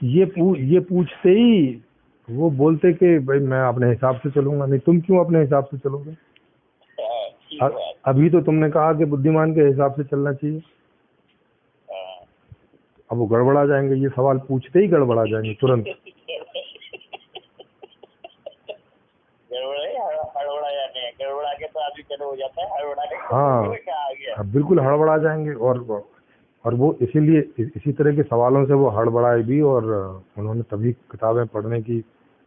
ये पूछते ही वो बोलते कि भाई मैं अपने हिसाब से चलूंगा। नहीं, तुम क्यों अपने हिसाब से चलोगे? अभी तो तुमने कहा कि बुद्धिमान के हिसाब से चलना चाहिए। अब वो गड़बड़ा जाएंगे, ये सवाल पूछते ही गड़बड़ा जाएंगे तुरंत। गड़बड़ा के तो आदमी चलो हो जाता है, हाँ, बिल्कुल हड़बड़ा जाएंगे। और वो इसी तरह के सवालों से वो हड़बड़ाए भी, और उन्होंने तभी किताबें पढ़ने की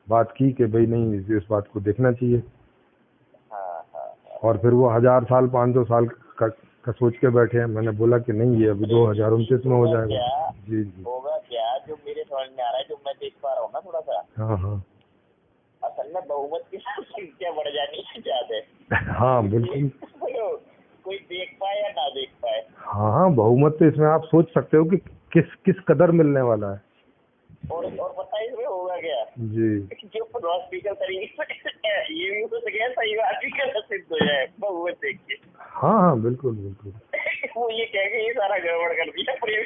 बात की कि भाई नहीं, इस बात को देखना चाहिए। और फिर वो 1000 साल 500 साल का सोच के बैठे हैं। मैंने बोला कि नहीं, ये अभी 2029 में हो जाएगा। जी होगा क्या, जो मेरे समझ में आ रहा है, जो मैं देख पा रहा हूँ ना थोड़ा सा, हाँ, असल में बहुमत की संख्या बढ़ जानी चाहिए। हाँ, बिल्कुल। कोई देख पाए या ना देख पाए। हाँ, बहुमत तो इसमें आप सोच सकते हो कि किस कदर मिलने वाला है। और पता है इसमें होगा क्या जी, जो फिलोसफिकल तरीके से ये भी हो सके सही बात भी कर सिद्ध हो जाए बहुमत देख के। हाँ, बिल्कुल। वो ये कह के ये सारा गड़बड़ कर दिया प्रेम।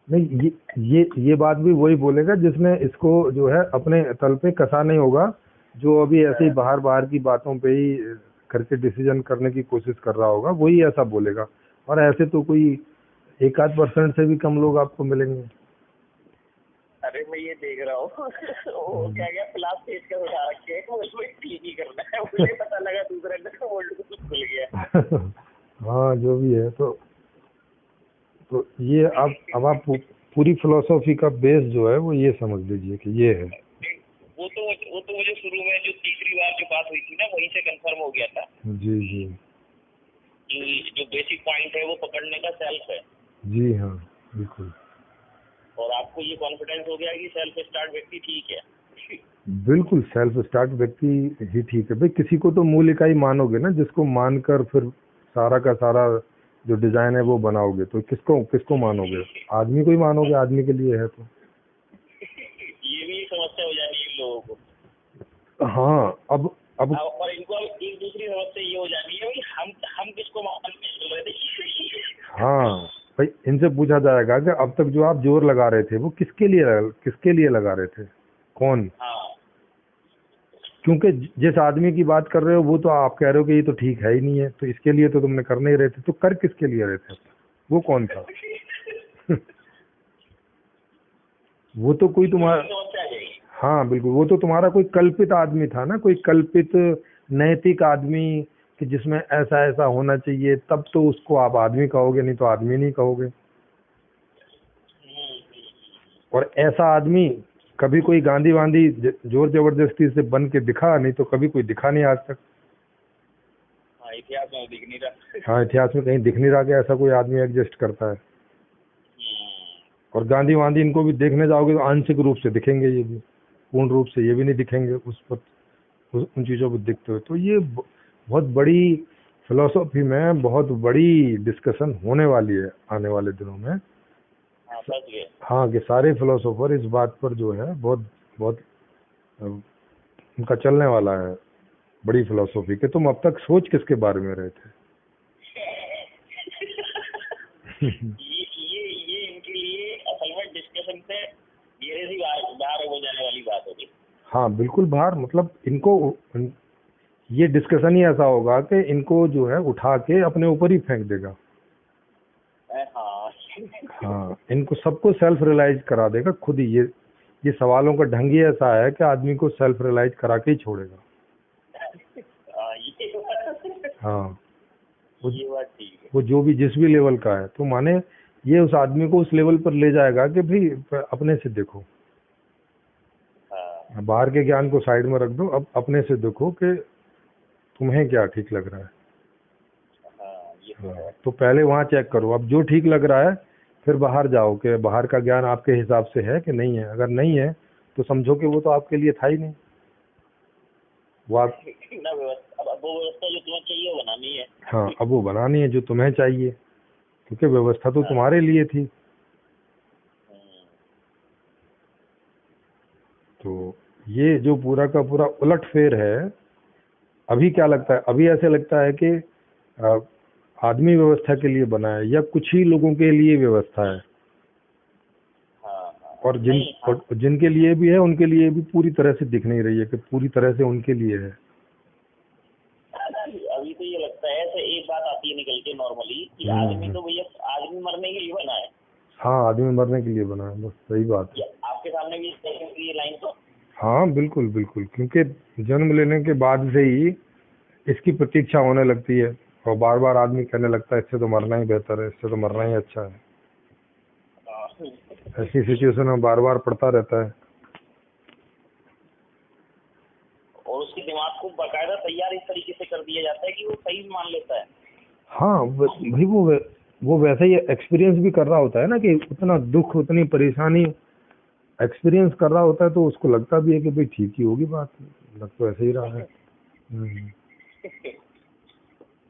नहीं, ये बात भी वही बोलेगा जिसने इसको जो है अपने तल पे कसा नहीं होगा, जो अभी ऐसे ही बाहर की बातों पे ही करके डिसीजन करने की कोशिश कर रहा होगा, वही ऐसा बोलेगा। और ऐसे तो कोई 1-8% से भी कम लोग आपको मिलेंगे। अरे मैं ये देख रहा हूँ वो क्या क्लास पेज का उठा रखे वो ठीक ही करना है, मुझे पता लगा दूसरे ने वर्ल्ड को खुल गया। हाँ, जो भी है, तो ये अब आप पूरी फिलोसॉफी का बेस जो है वो ये समझ लीजिए कि ये है। वो तो मुझे शुरू में जो तीसरी बार जो बात हुई थी ना, वहीं से कंफर्म हो गया था। जी। कि जो बेसिक पॉइंट है वो पकड़ने का सेल्फ है। जी हाँ, बिल्कुल और आपको ये कॉन्फिडेंस हो गया कि सेल्फ स्टार्ट व्यक्ति ठीक है। बिल्कुल, सेल्फ स्टार्ट व्यक्ति ही ठीक है भाई। किसी को तो मूल इकाई मानोगे ना, जिसको मानकर फिर सारा का सारा जो डिजाइन है वो बनाओगे, तो किसको किसको मानोगे? आदमी को ही मानोगे, आदमी के लिए है तो। ये भी एक समस्या हो जानी है इन लोगों को। हाँ, अब और इनको अब एक दूसरी समस्या ये हो जानी है कि हम किसको मान के चल रहे थे। हाँ भाई, इनसे पूछा जाएगा कि अब तक जो आप जोर लगा रहे थे वो किसके लिए लगा रहे थे, कौन? हाँ, क्योंकि जिस आदमी की बात कर रहे हो वो तो आप कह रहे हो कि ये तो ठीक है ही नहीं है, तो इसके लिए तो तुमने कर नहीं रहे थे, तो कर किसके लिए रहे थे? वो कौन था? वो तो कोई तुम्हारा, समस्या आ जाएगी। हाँ बिल्कुल, वो तो तुम्हारा कोई कल्पित आदमी था ना, कोई कल्पित नैतिक आदमी कि जिसमें ऐसा ऐसा होना चाहिए, तब तो उसको आप आदमी कहोगे, नहीं तो आदमी नहीं कहोगे। और ऐसा आदमी कभी कोई गांधी वांधी जोर जबरदस्ती से बन के दिखा नहीं, तो कभी कोई दिखा नहीं आज तक। हाँ, इतिहास में दिख नहीं रहा। हाँ, इतिहास में कहीं दिख नहीं रहा कि ऐसा कोई आदमी एग्जिस्ट करता है। और गांधी वांधी इनको भी देखने जाओगे तो आंशिक रूप से दिखेंगे, ये भी पूर्ण रूप से ये भी नहीं दिखेंगे उस पर, उन चीज़ों पर दिखते हुए। तो ये बहुत बड़ी फिलॉसफी में बहुत बड़ी डिस्कशन होने वाली है आने वाले दिनों में। हाँ, कि सारे फिलोसोफर इस बात पर जो है बहुत बहुत उनका चलने वाला है बड़ी फिलॉसफी कि तुम अब तक सोच किसके बारे में रहे थे। ये इनके लिए असल में डिस्कशन से धीरे से बाहर हो जाने वाली बात होगी। हाँ बिल्कुल, बाहर मतलब इनको ये डिस्कशन ही ऐसा होगा कि इनको जो है उठा के अपने ऊपर ही फेंक देगा। हाँ, इनको सबको सेल्फ रियलाइज करा देगा खुद ही। ये सवालों का ढंग ही ऐसा है कि आदमी को सेल्फ रियलाइज करा के ही छोड़ेगा। हाँ, ये बात ठीक है। वो जो भी जिस भी लेवल का है, तो माने ये उस आदमी को उस लेवल पर ले जाएगा कि भाई अपने से देखो, बाहर के ज्ञान को साइड में रख दो, अब अपने से देखो कि तुम्हें क्या ठीक लग रहा है। तो पहले वहाँ चेक करो, अब जो ठीक लग रहा है फिर बाहर जाओ कि बाहर का ज्ञान आपके हिसाब से है कि नहीं है। अगर नहीं है तो समझो कि वो तो आपके लिए था ही नहीं। वो व्यवस्था जो तुम्हें चाहिए वो बनानी है। हाँ, अब वो बनानी है जो तुम्हें चाहिए, क्योंकि व्यवस्था तो तुम्हारे लिए थी। तो ये जो पूरा का पूरा उलटफेर है, अभी क्या लगता है, अभी ऐसे लगता है कि आदमी व्यवस्था के लिए बना है या कुछ ही लोगों के लिए व्यवस्था है। और जिनके लिए भी है उनके लिए भी पूरी तरह से दिख नहीं रही है कि पूरी तरह से उनके लिए है। अभी तो ये लगता है ऐसे एक बात आती है निकल के नॉर्मली कि आदमी तो भैया आदमी मरने के लिए बना है। हाँ, आदमी मरने के लिए बना है, बस सही बात है। आपके सामने भी ये लाइन तो। हाँ बिल्कुल बिल्कुल, क्योंकि जन्म लेने के बाद से ही इसकी प्रतीक्षा होने लगती है और बार बार आदमी कहने लगता है इससे तो मरना ही बेहतर है, इससे तो मरना ही अच्छा है। ऐसी सिचुएशन में बार बार पड़ता रहता है और उसके दिमाग को बाकायदा तैयार इस तरीके से कर दिया जाता है कि वो सही मान लेता है। हाँ भाई, वो वैसा ही एक्सपीरियंस भी कर रहा होता है ना कि उतना दुख उतनी परेशानी एक्सपीरियंस कर रहा होता है, तो उसको लगता भी है कि भाई ठीक ही होगी बात, लग तो ऐसे ही रहा है।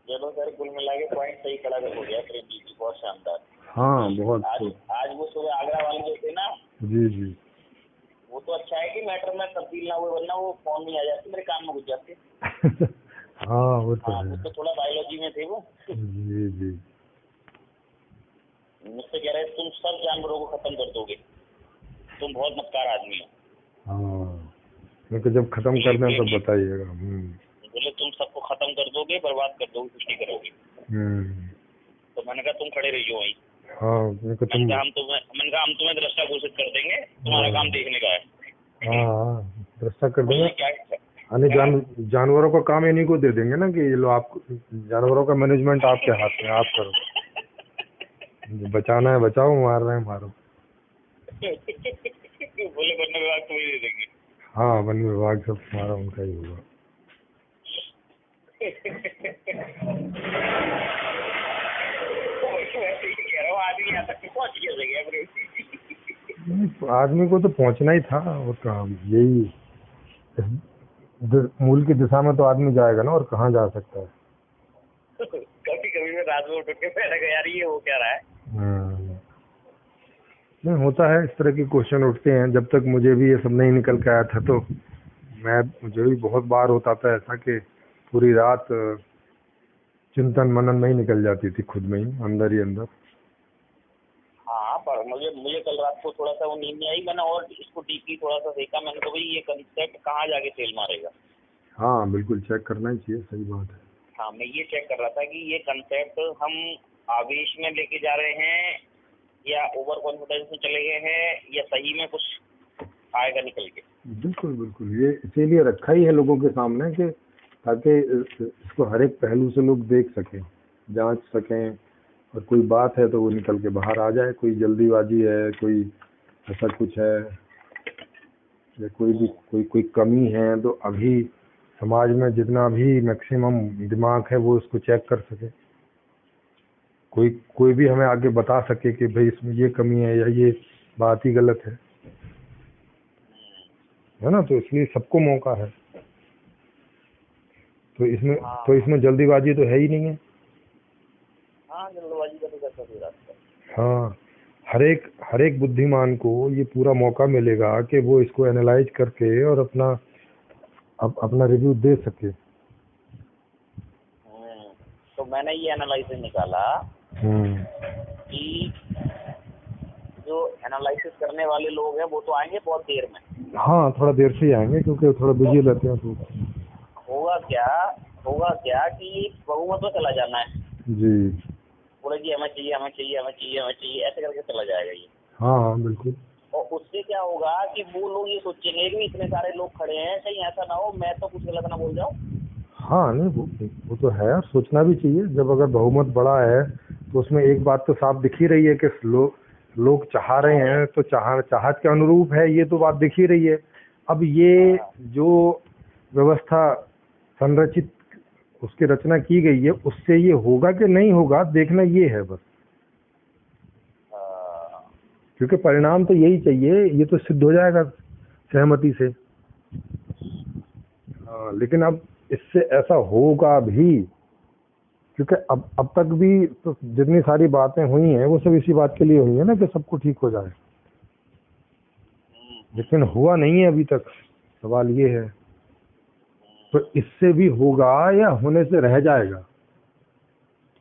चलो सर, कुल मिला के पॉइंट सही खड़ा कर हो गया प्रेम जी की, बहुत शानदार। हाँ बहुत। आज वो सुबह आगरा वाले जो थे ना, जी वो तो अच्छा है कि मैटर में तब्दील ना हुए, वरना वो फोन नहीं आ जाते, मेरे कान में घुस जाते। हाँ वो तो है। वो तो थोड़ा बायोलॉजी में थे वो। जी मुझसे कह रहे तुम सब जानवरों को खत्म कर दोगे, तुम बहुत मक्कार आदमी हो। हाँ, क्योंकि जब खत्म कर दें तब बताइएगा। बोले तुम सबको खत्म कर दोगे, बर्बाद कर दोगे, कुछ नहीं करोगे। तो मैंने कहा तुम खड़े रहियो वहीं। हाँ, हम तुम्हें दृष्टा घोषित कर देंगे, तुम्हारा काम देखने का है। हाँ, दृष्टा कर देंगे। जानवरों का काम इन्हीं को दे देंगे ना कि ये लो, आप जानवरों का मैनेजमेंट आपके हाथ में, आप करो, बचाना है बचाओ, मारना है मारो। बोले वन विभाग तुम्हें दे देंगे। हाँ, वन विभाग सब तुम्हारा, उनका ही होगा। आदमी यहाँ तक पहुँच गया आदमी को तो पहुंचना ही था, और कहाँ यही मूल की दिशा में तो आदमी जाएगा ना, और कहाँ जा सकता है। कभी कभी मैं रात में उठ के बैठ गया, यार ये हो क्या रहा है। नहीं, होता है इस तरह के क्वेश्चन उठते हैं। जब तक मुझे भी ये सब नहीं निकल के आया था, तो मुझे भी बहुत बार होता था ऐसा कि पूरी रात चिंतन मनन में ही निकल जाती थी, खुद में ही, अंदर ही अंदर। हाँ, पर मुझे कल रात को थोड़ा सा वो नींद नहीं आई, मैंने और इसको डीपली थोड़ा सा देखा। मैंने तो भाई ये कंसेप्ट कहाँ जाके फेल मारेगा। हाँ बिल्कुल, चेक करना ही चाहिए, सही बात है। हाँ, मैं ये चेक कर रहा था कि ये कंसेप्ट हम आवेश में लेके जा रहे हैं या ओवर कॉन्फिडेंस में चले गए हैं, या सही में कुछ आएगा निकल के। बिल्कुल बिल्कुल, ये इसीलिए रखा ही है लोगों के सामने कि ताकि इसको हर एक पहलू से लोग देख सकें, जांच सकें, और कोई बात है तो वो निकल के बाहर आ जाए। कोई जल्दीबाजी है, कोई ऐसा कुछ है, या कोई कमी है, तो अभी समाज में जितना भी मैक्सिमम दिमाग है वो उसको चेक कर सके। कोई भी हमें आगे बता सके कि भाई इसमें ये कमी है या ये बात ही गलत है ना। तो इसलिए सबको मौका है। तो इसमें जल्दीबाजी तो है ही नहीं है। हाँ, जल्दबाजी का तो कैसा कोई रास्ता। हाँ, हर एक बुद्धिमान को ये पूरा मौका मिलेगा कि वो इसको एनालाइज करके और अपना रिव्यू दे सके। तो मैंने ये एनालिसिस निकाला कि जो एनालिसिस करने वाले लोग हैं वो तो आएंगे बहुत देर में। हाँ, थोड़ा देर से ही आएंगे क्योंकि थोड़ा बिजी रहते हैं। तो होगा क्या कि बहुमत में चला जाना है जी। बोले जी हमें चाहिए ऐसे करके चला जाएगा ये। हाँ बिल्कुल। और उससे क्या होगा कि वो लोग ये सोचेंगे कि इतने सारे लोग खड़े हैं, कहीं ऐसा ना हो मैं तो कुछ गलत ना बोल जाऊं। हाँ नहीं, वो तो है, सोचना भी चाहिए। जब अगर बहुमत बड़ा है तो उसमें एक बात तो साफ दिख ही रही है कि लोग चाह रहे हैं, तो चाहत के अनुरूप है, ये तो बात दिख ही रही है। अब ये जो व्यवस्था संरचित उसकी रचना की गई है, उससे ये होगा कि नहीं होगा देखना ये है बस। क्योंकि परिणाम तो यही चाहिए, ये तो सिद्ध हो जाएगा सहमति से। लेकिन अब इससे ऐसा होगा भी, क्योंकि अब तक भी तो जितनी सारी बातें हुई हैं वो सब इसी बात के लिए हुई है ना कि सबको ठीक हो जाए। लेकिन हुआ नहीं है अभी तक। सवाल ये है तो इससे भी होगा या होने से रह जाएगा।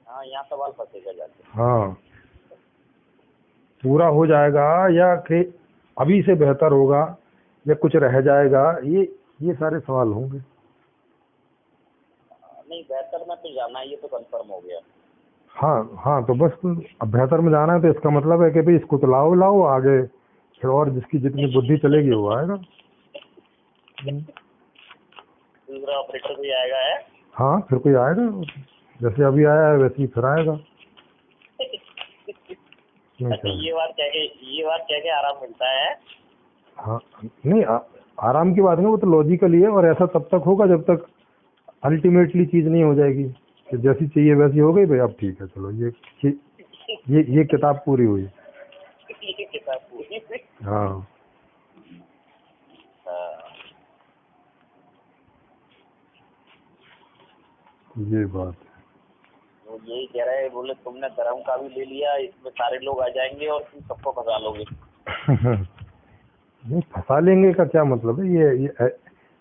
हाँ, यहाँ सवाल फंसेगा जाके। हाँ, पूरा हो जाएगा या कि अभी से बेहतर होगा या कुछ रह जाएगा, ये सारे सवाल होंगे। नहीं, बेहतर में तो जाना है, ये तो कंफर्म हो गया। हाँ, तो बस अब बेहतर में जाना है तो इसका मतलब है कि भाई इसको तो लाओ आगे, फिर और जिसकी जितनी बुद्धि चलेगी वो आएगा। दूसरा ऑपरेटर भी आएगा है। हाँ, फिर कोई आएगा, जैसे अभी आया है वैसे ही फिर आएगा। अच्छा, ये बात कह के आराम मिलता है। हाँ नहीं, आराम की बात नहीं, वो तो लॉजिकली है। और ऐसा तब तक होगा जब तक अल्टीमेटली चीज नहीं हो जाएगी कि जैसी चाहिए वैसी हो गई भाई, अब ठीक है चलो ये किताब पूरी हुई। ये किताब पूरी हुई। हाँ, ये बात है। वो यही कह रहे हैं, बोले तुमने धर्म का भी ले लिया, इसमें सारे लोग आ जाएंगे और तुम सबको फंसा लोगे। नहीं, फंसा लेंगे का क्या मतलब है? ये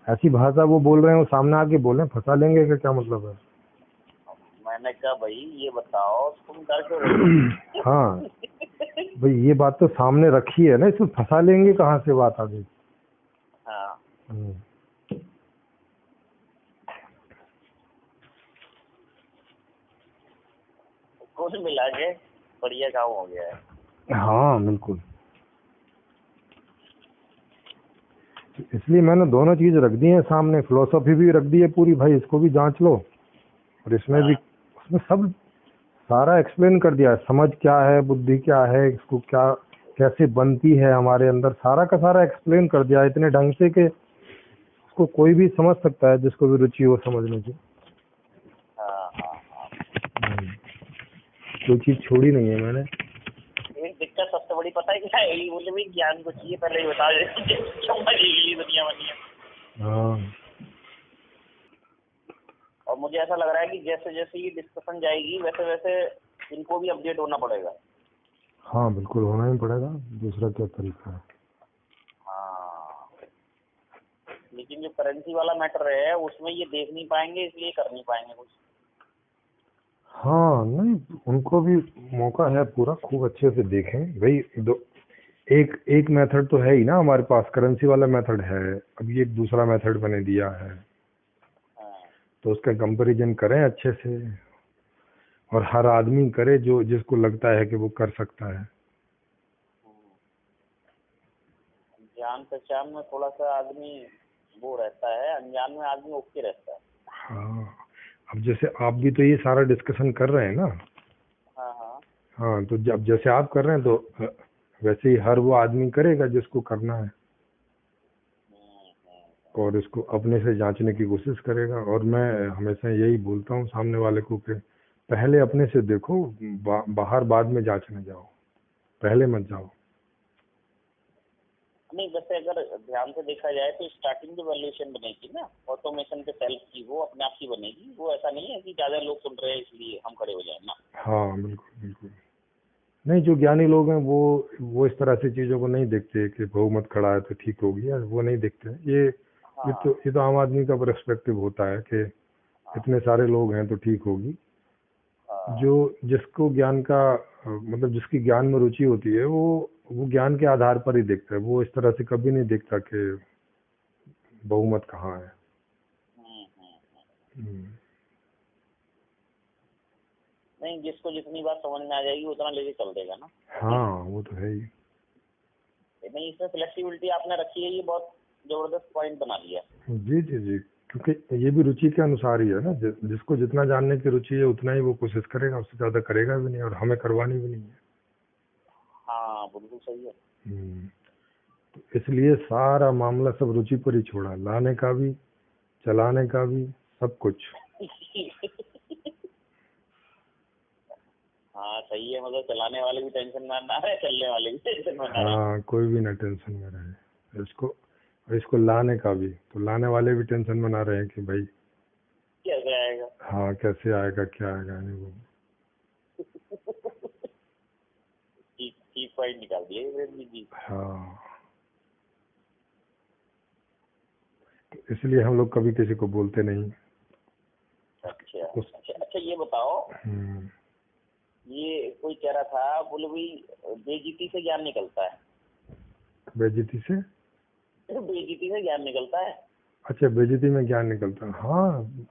ऐसी भाषा वो बोल रहे हैं, वो सामने आके बोले फंसा लेंगे का क्या मतलब है? मैंने कहा भाई ये बताओ तुम डर क्यों? हाँ भाई, ये बात तो सामने रखी है ना, इसमें फंसा लेंगे कहाँ से बात आ गई? हाँ, कुल मिला के बढ़िया काम हो गया है। हाँ बिल्कुल, इसलिए मैंने दोनों चीज रख दी है सामने। फिलोसफी भी रख दी है पूरी, भाई इसको भी जांच लो, और इसमें भी उसमें सब सारा एक्सप्लेन कर दिया है। समझ क्या है, बुद्धि क्या है, इसको कैसे बनती है हमारे अंदर, सारा का सारा एक्सप्लेन कर दिया है इतने ढंग से कि उसको कोई भी समझ सकता है जिसको भी रुचि हो समझने की। कोई चीज छोड़ी नहीं है मैंने। सबसे बड़ी पता है क्या है, बोले भाई ज्ञान को चाहिए पहले ही बता दे समझने के लिए दुनिया बनी है। हाँ और मुझे ऐसा लग रहा है कि जैसे जैसे ये डिस्कशन जाएगी वैसे वैसे इनको भी अपडेट होना पड़ेगा। हाँ बिल्कुल होना ही पड़ेगा, दूसरा क्या तरीका है। हाँ, लेकिन जो करेंसी वाला मैटर है उसमें ये देख नहीं पाएंगे, इसलिए कर नहीं पाएंगे कुछ। हाँ नहीं, उनको भी मौका है पूरा, खूब अच्छे से देखें भाई। एक एक मेथड तो है ही ना हमारे पास, करेंसी वाला मेथड है, अभी एक दूसरा मेथड बने दिया है, हाँ, तो उसका कंपैरिजन करें अच्छे से, और हर आदमी करे जो जिसको लगता है कि वो कर सकता है। जान पहचान में थोड़ा सा आदमी वो रहता है, अनजान में आदमी ओके रहता है। हाँ, अब जैसे आप भी तो ये सारा डिस्कशन कर रहे हैं ना। हाँ हाँ। हाँ, तो जब जैसे आप कर रहे हैं तो वैसे ही हर वो आदमी करेगा जिसको करना है, और इसको अपने से जांचने की कोशिश करेगा। और मैं हमेशा यही बोलता हूँ सामने वाले को कि पहले अपने से देखो, बाहर बाद में जांचने जाओ, पहले मत जाओ। नहीं, वैसे अगर ध्यान से देखा जाए तो स्टार्टिंग जो वैल्यूएशन बनेगी ना ऑटोमेशन के सेल्फ की, वो अपने आप की बनेगी। वो ऐसा नहीं है कि ज्यादा लोग सुन रहे हैं इसलिए हम खड़े हो जाए ना। हाँ बिल्कुल बिल्कुल। नहीं, जो ज्ञानी लोग हैं वो इस तरह से चीज़ों को नहीं देखते कि बहुमत खड़ा है तो ठीक होगी, या वो नहीं देखते। हाँ ये तो आम आदमी का पर्सपेक्टिव होता है कि इतने सारे लोग हैं तो ठीक होगी। हाँ। जो जिसको ज्ञान का मतलब जिसकी ज्ञान में रुचि होती है, वो ज्ञान के आधार पर ही देखता है, वो इस तरह से कभी नहीं देखता कि बहुमत कहाँ है। हम्म। नहीं, जिसको जितनी बात समझ में आ जाएगी उतना लेके चल देगा ना। हाँ वो तो है ही। नहीं, इसमें फ्लेक्सिबिलिटी आपने रखी है, ये बहुत जबरदस्त पॉइंट बना लिया। जी जी जी, क्योंकि ये भी रुचि के अनुसार ही है ना, जिसको जितना जानने की रुचि है उतना ही वो कोशिश करेगा, उससे ज्यादा करेगा भी नहीं, और हमें करवानी भी नहीं है। हाँ बिल्कुल सही है। तो इसलिए सारा मामला सब रुचि पर ही छोड़ा, लाने का भी, चलाने का भी, सब कुछ। हाँ सही है, मतलब चलाने वाले भी टेंशन में ना रहे, चलने वाले भी टेंशन में ना रहे। हाँ, कोई भी ना टेंशन में रहे। इसको लाने का भी, तो लाने वाले भी टेंशन में ना रहे कि भाई कैसे आएगा। हाँ कैसे आएगा, क्या आएगा, नहीं वो। ठीक ठीक पॉइंट निकाल दिए जी। हाँ, तो इसलिए हम लोग कभी किसी को बोलते नहीं। अच्छा अच्छा अच्छा, ये बताओ, ये कोई कह रहा था, बोले भाई बेइज्जती से ज्ञान निकलता है। बेइज्जती से? बेइज्जती से ज्ञान निकलता है। अच्छा, बेइज्जती में ज्ञान निकलता है। हाँ,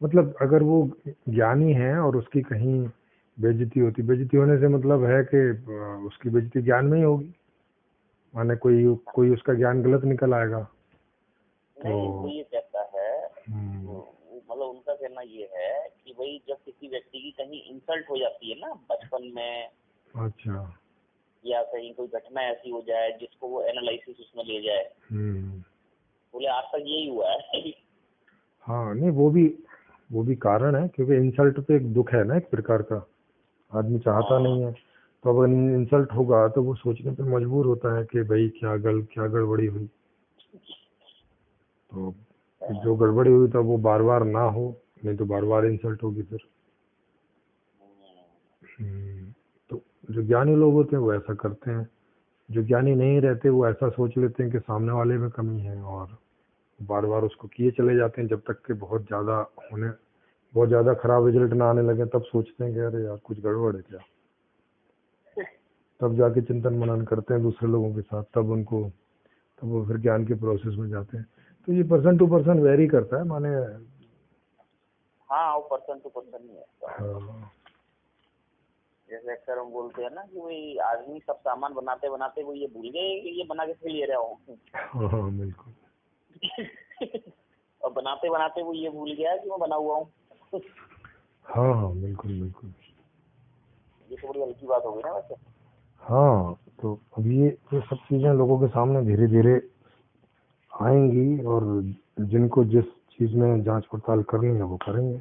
मतलब अगर वो ज्ञानी है और उसकी कहीं बेइज्जती होती, बेइज्जती होने से मतलब है कि उसकी बेइज्जती ज्ञान में ही होगी, माने कोई उसका ज्ञान गलत निकल आएगा। नहीं, वो ये कहता है, हम्म, मतलब उनका कहना ये है कि भाई जब किसी व्यक्ति की कहीं इंसल्ट हो जाती है ना बचपन में, अच्छा, या कहीं कोई घटना ऐसी हो जाए जिसको वो एनालिसिस उसमें ले जाए, बोले आज तक यही हुआ है। हाँ नहीं, वो भी कारण है, क्योंकि इंसल्ट तो एक दुख है ना, एक प्रकार का, आदमी चाहता हाँ, नहीं है। तो अगर इंसल्ट होगा तो वो सोचने पर मजबूर होता है कि भाई क्या गड़बड़ी हुई। तो जो गड़बड़ी हुई तो वो बार बार ना हो, नहीं तो बार बार इंसल्ट होगी फिर। तो जो ज्ञानी लोग होते हैं वो ऐसा करते हैं, जो ज्ञानी नहीं रहते वो ऐसा सोच लेते हैं कि सामने वाले में कमी है, और बार बार उसको किए चले जाते हैं, जब तक कि बहुत ज़्यादा खराब रिजल्ट ना आने लगे, तब सोचते हैं कि अरे यार कुछ गड़बड़ है क्या। तब जाके चिंतन मनन करते हैं दूसरे लोगों के साथ, तब वो फिर ज्ञान के प्रोसेस में जाते हैं। तो ये पर्सन टू पर्सन वेरी करता है, माने। हाँ, वो पर्सन टू पर्सन ही है। हाँ जैसे अक्सर हम बोलते हैं ना कि भाई आदमी सब सामान बनाते बनाते वो ये भूल गए कि ये बना के फिर ले रहा हूँ। हाँ बिल्कुल। और बनाते बनाते वो ये भूल गया कि मैं बना हुआ हूँ। हाँ हाँ बिल्कुल बिल्कुल। ये तो बड़ी हल्की बात हो गई ना वैसे। हाँ, तो अभी ये सब चीज़ें लोगों के सामने धीरे धीरे आएंगी, और जिनको जिस चीज़ में जांच पड़ताल करनी है वो करेंगे।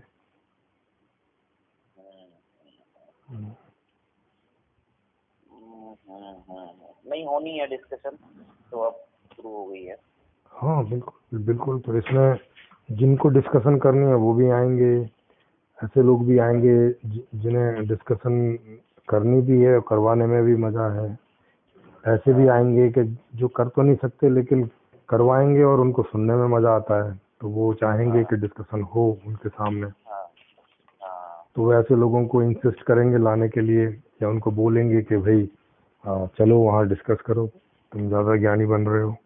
नहीं होनी है डिस्कशन, तो अब शुरू हो गई है। हाँ बिल्कुल बिल्कुल। तो इसमें जिनको डिस्कशन करनी है वो भी आएंगे, ऐसे लोग भी आएंगे जिन्हें डिस्कशन करनी भी है और करवाने में भी मज़ा है। ऐसे भी आएंगे कि जो कर तो नहीं सकते लेकिन करवाएंगे और उनको सुनने में मज़ा आता है, तो वो चाहेंगे कि डिस्कशन हो उनके सामने। हाँ हाँ। तो वैसे लोगों को इंसिस्ट करेंगे लाने के लिए, या उनको बोलेंगे कि भाई चलो वहाँ डिस्कस करो, तुम ज़्यादा ज्ञानी बन रहे हो।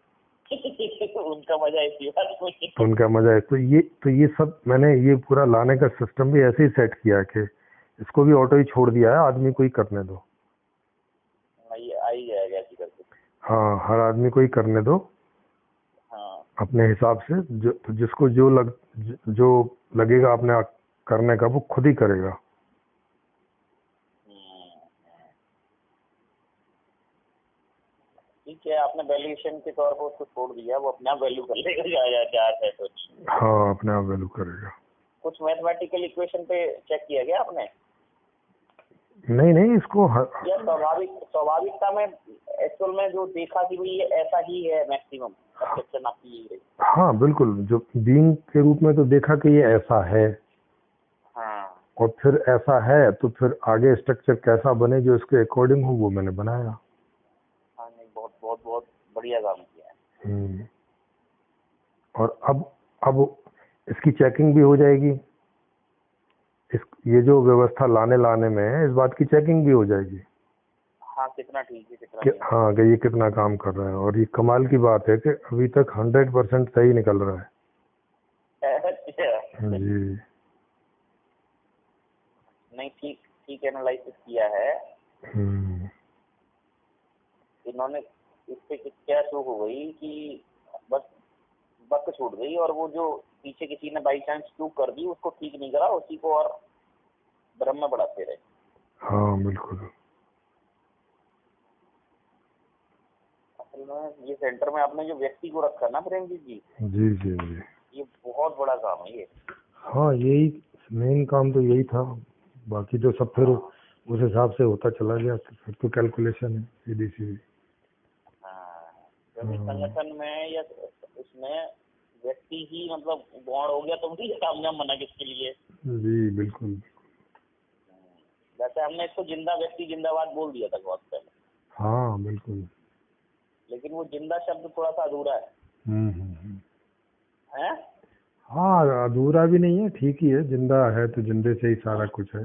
उनका मजा इसी बात में। तो उनका मजा है। तो ये सब मैंने ये पूरा लाने का सिस्टम भी ऐसे ही सेट किया है कि इसको भी ऑटो ही छोड़ दिया है, आदमी को ही करने दो। ये आ ही जाएगा ऐसी करके। हाँ, हर आदमी को ही करने दो हाँ अपने हिसाब से। तो जिसको जो लगेगा अपने करने का वो खुद ही करेगा। ठीक है, आपने वैल्यूएशन के तौर पर उसको छोड़ दिया, वो अपने आप वैल्यू कर लेगा क्या है कुछ। हाँ, अपने आप वैल्यू करेगा। कुछ मैथमेटिकल इक्वेशन पे चेक किया गया आपने? नहीं इसको या स्वाभाविकता में एक्चुअल में जो देखा कि भाई ये ऐसा ही है मैक्सिमम परसेप्शन आपकी यही रही? हाँ बिल्कुल, जो बीइंग के रूप में तो देखा कि ये ऐसा है। हाँ। और फिर ऐसा है तो फिर आगे स्ट्रक्चर कैसा बने जो इसके अकॉर्डिंग हो वो मैंने बनाया। हाँ नहीं, बहुत बहुत बहुत बढ़िया काम किया है। और अब इसकी चेकिंग भी हो जाएगी। ये जो व्यवस्था लाने में है, इस बात की चेकिंग भी हो जाएगी। हाँ, कितना ठीक है कितना नहीं। हाँ, कि ये कितना काम कर रहा है। और ये कमाल की बात है कि अभी तक 100% सही निकल रहा है। अच्छा। जी। नहीं, ठीक ठीक एनालिसिस किया है इन्होंने। इससे क्या चूक हो गई कि बस बक छूट गई, और वो जो पीछे किसी ने बाई चांस चूक कर दी उसको ठीक नहीं करा, उसी को और भ्रम में बढ़ाते रहे। हाँ बिल्कुल। असल में ये सेंटर में आपने जो व्यक्ति को रखा ना प्रेम जी, जी, ये बहुत बड़ा काम है ये। हाँ, यही मेन काम तो यही था। बाकी तो सब फिर उस हिसाब से होता चला गया। तो फिर तो कैलकुलेशन है सीधी सीधी। क्योंकि संगठन में या उसमें व्यक्ति ही मतलब गौण हो गया तो भी कामयाब बना किसके लिए। जी बिल्कुल। वैसे हमने इसको जिंदा व्यक्ति जिंदाबाद बोल दिया था बहुत पहले। हाँ बिल्कुल। लेकिन वो जिंदा शब्द थोड़ा सा अधूरा है। हैं? हाँ, अधूरा भी नहीं है, ठीक ही है। जिंदा है तो जिंदे से ही सारा कुछ है।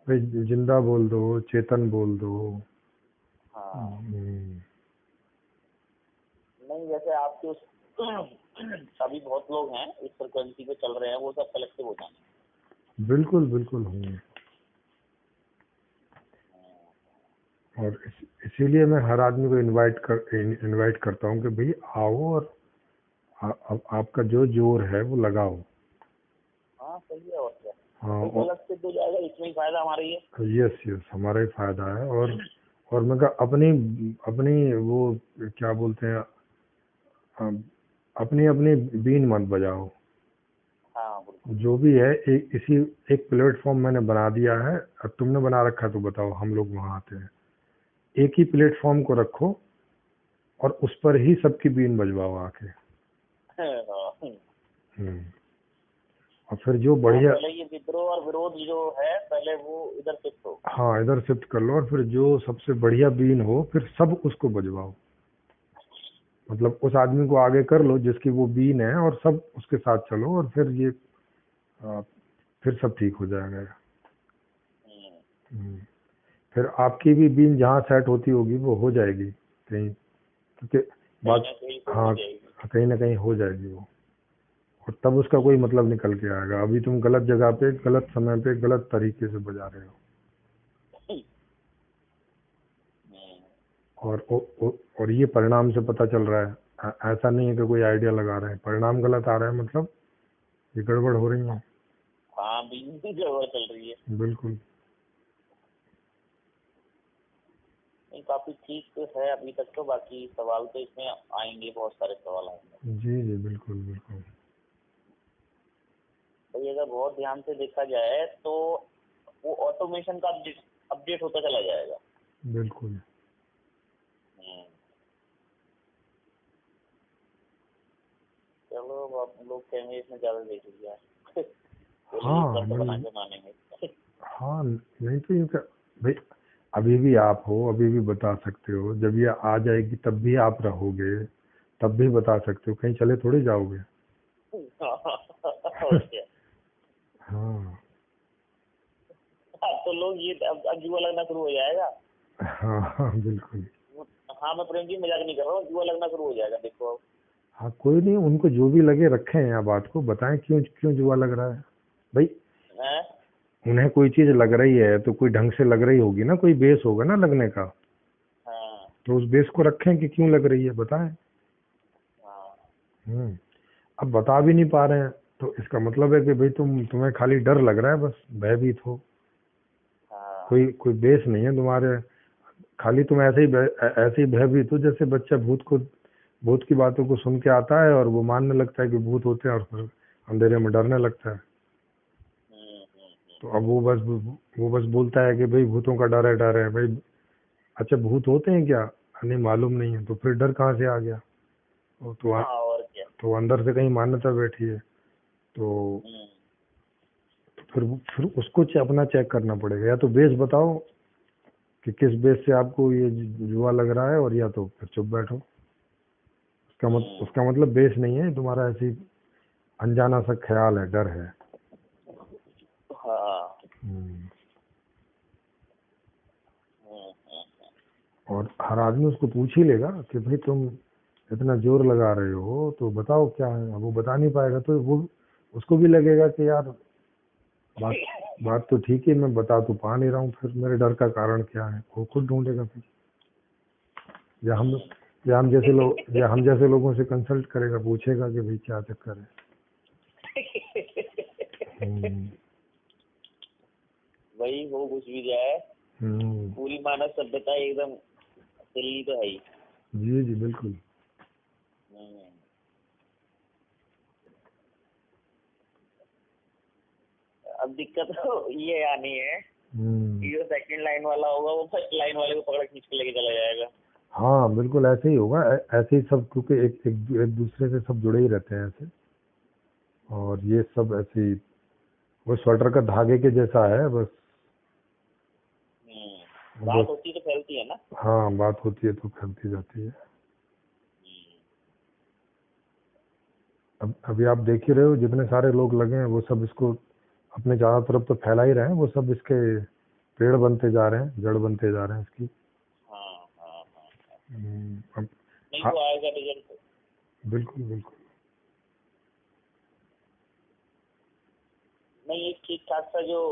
भाई जिंदा बोल दो, चेतन बोल दो। हाँ। नहीं, जैसे आपके उस अभी बहुत लोग हैं इस फ्रिक्वेंसी पे चल रहे हैं, वो सब कलेक्टिव हो जाएंगे। बिल्कुल बिल्कुल होंगे। और इसीलिए मैं हर आदमी को इनवाइट करता हूँ कि भाई आओ और आपका जो जोर है वो लगाओ। हाँ सही है। और क्या, हाँ, गलत सिद्ध हो जाएगा, इसमें ही फायदा हमारा ही है। यस हमारा ही फायदा है। और मैं कहा अपनी वो क्या बोलते हैं, अपनी बीन मत बजाओ। हाँ जो भी है इसी एक प्लेटफॉर्म मैंने बना दिया है। अब तुमने बना रखा तो बताओ, हम लोग वहाँ आते हैं। एक ही प्लेटफॉर्म को रखो और उस पर ही सबकी बीन बजवाओ आके। और फिर जो बढ़िया, पहले ये विद्रोह और विरोध जो है पहले वो इधर शिफ्ट हो। हाँ इधर शिफ्ट कर लो। और फिर जो सबसे बढ़िया बीन हो फिर सब उसको बजवाओ। मतलब उस आदमी को आगे कर लो जिसकी वो बीन है, और सब उसके साथ चलो। और फिर ये फिर सब ठीक हो जाएगा। फिर आपकी भी बीन जहाँ सेट होती होगी वो हो जाएगी कहीं, क्योंकि बात हाँ कहीं ना कहीं हो जाएगी वो। और तब उसका कोई मतलब निकल के आएगा। अभी तुम गलत जगह पे गलत समय पे गलत तरीके से बजा रहे हो। और ये परिणाम से पता चल रहा है। ऐसा नहीं है कि कोई आइडिया लगा रहे हैं, परिणाम गलत आ रहा है, मतलब ये गड़बड़ हो रही है। हाँ, बीन की गड़बड़ चल रही है। बिल्कुल। काफी ठीक है अभी तक तो। बाकी सवाल तो इसमें आएंगे, बहुत सारे सवाल आएंगे। जी बिल्कुल बिल्कुल। तो अगर बहुत ध्यान से देखा जाए तो वो ऑटोमेशन का अपडेट होता चला जाएगा। बिल्कुल। आप लोग कहेंगे इसने ज्यादा देख लिया है। हाँ तो बना नहीं, के मानेंगे। हाँ नहीं तो ये भाई अभी भी आप हो, अभी भी बता सकते हो, जब ये आ जाएगी तब भी आप रहोगे, तब भी बता सकते हो, कहीं चले थोड़ी जाओगे। और क्या। हाँ अब तो लोग ये अब जुआ लगना शुरू हो जाएगा। हाँ हाँ बिल्कुल। हाँ मैं प्रेम जी मजाक नहीं कर रहा हूँ, जुआ लगना शुरू हो जाएगा देखो अब। हाँ कोई नहीं, उनको जो भी लगे रखें यहाँ बात को, बताएं क्यों क्यों जुआ लग रहा है भाई। हैं? उन्हें कोई चीज लग रही है तो कोई ढंग से लग रही होगी ना, कोई बेस होगा ना लगने का, हाँ तो उस बेस को रखें कि क्यों लग रही है, बताएं। हाँ अब बता भी नहीं पा रहे हैं तो इसका मतलब है कि भाई तुम्हें खाली डर लग रहा है, बस भयभीत हो, हाँ। कोई कोई बेस नहीं है तुम्हारे, खाली तुम ऐसे ही भयभीत हो जैसे बच्चा भूत की बातों को सुन के आता है और वो मानने लगता है कि भूत होते हैं और फिर अंधेरे में डरने लगता है। तो अब वो बस बोलता है कि भाई भूतों का डर है भाई। अच्छा भूत होते हैं क्या? नहीं मालूम नहीं है, तो फिर डर कहाँ से आ गया? हाँ और क्या। तो अंदर से कहीं मान्यता बैठी है। तो हम्म, फिर उसको अपना चेक करना पड़ेगा, या तो बेस बताओ कि किस बेस से आपको ये जुआ लग रहा है, और या तो फिर चुप बैठो। उसका मतलब बेस नहीं है तुम्हारा, ऐसी अनजाना सा ख्याल है, डर है। हाँ। हम्म। हम्म, और हर आदमी उसको पूछ ही लेगा कि भाई तुम इतना जोर लगा रहे हो तो बताओ क्या है। अब वो बता नहीं पाएगा तो वो उसको भी लगेगा कि यार बात बात तो ठीक है, मैं बता तो पा नहीं रहा हूँ, फिर मेरे डर का कारण क्या है, वो खुद ढूंढेगा फिर। या हम या हम जैसे लोगों से कंसल्ट करेगा, पूछेगा कि भाई क्या चक्कर है। हम्म, वही हो कुछ भी जाए, हम्म, पूरी मानव सभ्यता एकदम हिली तो है ही। जी जी बिल्कुल। हम्म, अब दिक्कत तो ये आनी है हम्म, कि जो सेकंड लाइन वाला होगा वो फर्स्ट लाइन वाले को पकड़ खींच के लेके चला जाएगा। हाँ बिल्कुल ऐसे ही होगा, ऐसे ही सब, क्योंकि एक दूसरे से सब जुड़े ही रहते हैं ऐसे। और ये सब ऐसे ही वो स्वेटर का धागे के जैसा है बस। बात बस होती तो फैलती है ना। हाँ बात होती है तो फैलती जाती है। अब अभी आप देख ही रहे हो, जितने सारे लोग लगे हैं वो सब इसको अपने चारों तरफ तो फैला ही रहे हैं, वो सब इसके पेड़ बनते जा रहे हैं, जड़ बनते जा रहे हैं इसकी। हाँ हाँ हाँ। अब नहीं हाँ तो आएगा रिजल्ट तो। बिल्कुल बिल्कुल। नहीं एक ठीक ठाक सा जो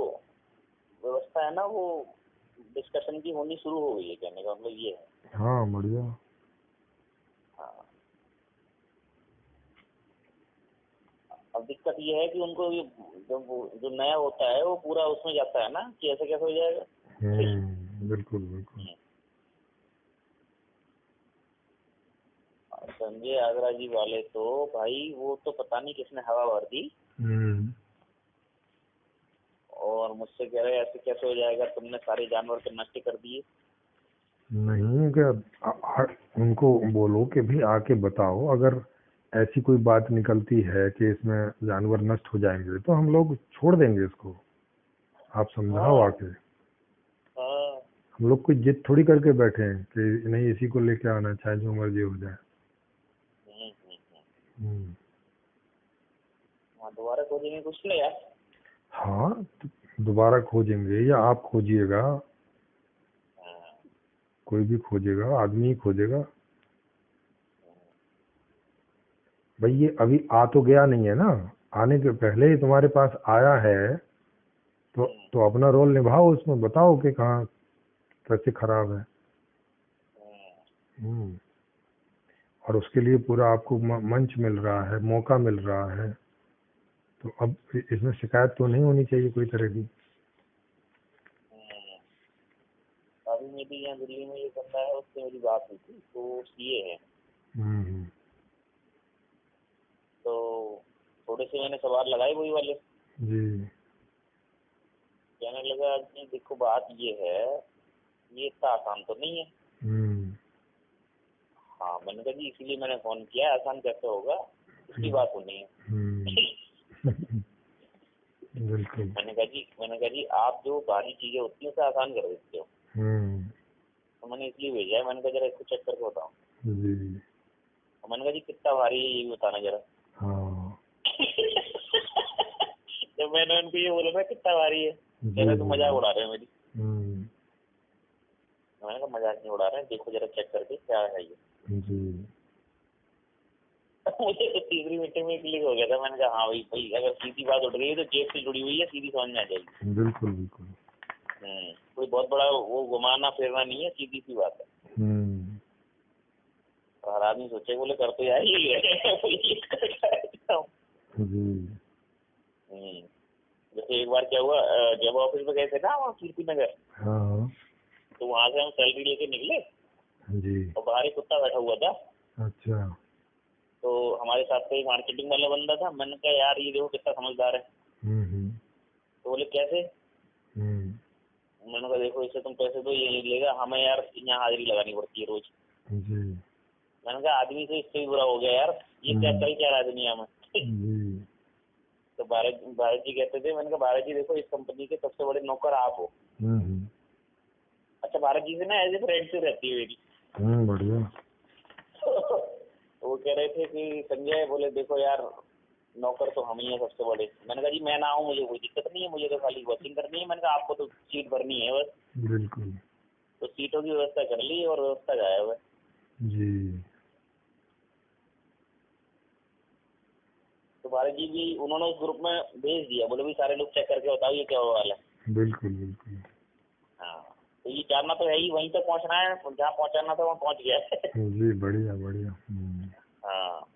व्यवस्था है ना वो डिस्कशन की होनी शुरू हो गई है, कहने का मतलब ये है। हाँ बढ़िया। हाँ। अब दिक्कत ये है कि उनको ये जो नया होता है वो पूरा उसमें जाता है ना कि ऐसे कैसे हो जाएगा। बिल्कुल बिल्कुल। संजय आगरा जी वाले तो भाई वो तो पता नहीं किसने हवा भर दी और मुझसे कह रहे ऐसे कैसे हो जाएगा, तुमने सारे जानवर तो नष्ट कर दिए। नहीं क्या, उनको बोलो कि भी आके बताओ, अगर ऐसी कोई बात निकलती है कि इसमें जानवर नष्ट हो जाएंगे तो हम लोग छोड़ देंगे इसको, आप समझाओ हाँ आके। हाँ। हम लोग कोई जिद थोड़ी करके बैठे हैं कि नहीं इसी को लेके आना चाहे जो मर्जी हो जाए। हम्म। हाँ दोबारा खोजेंगे कुछ नहीं यार। हाँ तो दोबारा खोजेंगे या आप खोजिएगा, कोई भी खोजेगा, आदमी ही खोजेगा भाई। ये अभी आ तो गया नहीं है ना, आने के पहले ही तुम्हारे पास आया है, तो अपना रोल निभाओ उसमें, बताओ कि कहाँ कैसे खराब है। हम्म। और उसके लिए पूरा आपको मंच मिल रहा है, मौका मिल रहा है, तो अब इसमें शिकायत तो नहीं होनी चाहिए कोई तरह की। अभी मेरी यहाँ दिल्ली में ये बंदा है उससे मेरी बात हुई थी, तो सीए है। हम्म। तो थोड़े से मैंने सवाल लगाए वही वाले। जी। कहने लगा कि देखो बात ये है, ये इतना आसान तो नहीं है। हम्म। हाँ मैंने कहा जी इसीलिए मैंने फोन किया, आसान कैसे होगा। उसकी बात होनी है। बिल्कुल। मैंने कहा जी आप जो भारी चीजें होती हैं उसे आसान कर देते हो। तो मैंने इसलिए भेजा है, मैंने कहा जरा इसको चेक करके बताओ। जी। तो मैंने कहा जी कितना भारी है ये भी बताना जरा। हाँ। तो मैंने उनको ये बोला था कितना भारी है, कह रहे तो मजाक उड़ा रहे हैं मेरी। मैंने कहा मजाक नहीं उड़ा रहे हैं, देखो जरा चेक करके क्या है ये। जी। मुझे तो तीसरी मीटिंग में क्लिक हो गया था। मैंने कहा हाँ भाई अगर सीधी बात उठ रही है तो जेब से जुड़ी हुई है, सीधी समझ में आ जाएगी। बिल्कुल बिल्कुल। कोई बहुत बड़ा वो घुमाना फिरना नहीं है, सीधी सी बात है। तो हर आदमी सोचे बोले कर तो यार ही है। जैसे एक बार क्या हुआ, जब ऑफिस में गए थे ना वहाँ कीर्ति नगर, तो वहाँ से हम सैलरी लेके निकले जी। और बाहर एक कुत्ता बैठा हुआ था। अच्छा। तो हमारे साथ कोई मार्केटिंग वाला बंदा था। मैंने कहा यार ये देखो कितना समझदार है। तो बोले कैसे? मैंने कहा देखो इसे तुम पैसे दो ये लेगा, हमें यार यहाँ हाजिरी लगानी पड़ती है रोज। मैंने कहा आदमी तो इससे भी बुरा हो गया यार, ये क्या सही क्या रहा है दुनिया में। तो भारत जी कहते थे, मैंने कहा भारत जी देखो इस कंपनी के सबसे बड़े नौकर आप हो। अच्छा भारत जी से ना एज ए फ्रेंड से रहती है मेरी। बढ़िया। तो वो कह रहे थे कि संजय बोले देखो यार नौकर तो हम ही हैं सबसे बड़े। मैंने कहा जी मैं ना आऊँ मुझे कोई दिक्कत नहीं है, मुझे तो खाली वॉचिंग करनी है। मैंने कहा आपको तो सीट भरनी है बस। बिल्कुल। तो सीटों की व्यवस्था कर ली और व्यवस्था गायब है जी। तो भारत जी भी उन्होंने उस ग्रुप में भेज दिया, बोले भाई सारे लोग चेक करके बताओ ये क्या होने वाला है। बिल्कुल बिल्कुल। हाँ तो ये जानना तो है ही, वहीं तक पहुंचना है, जहाँ पहुंचाना था वहाँ पहुंच गया है। जी बढ़िया बढ़िया। हाँ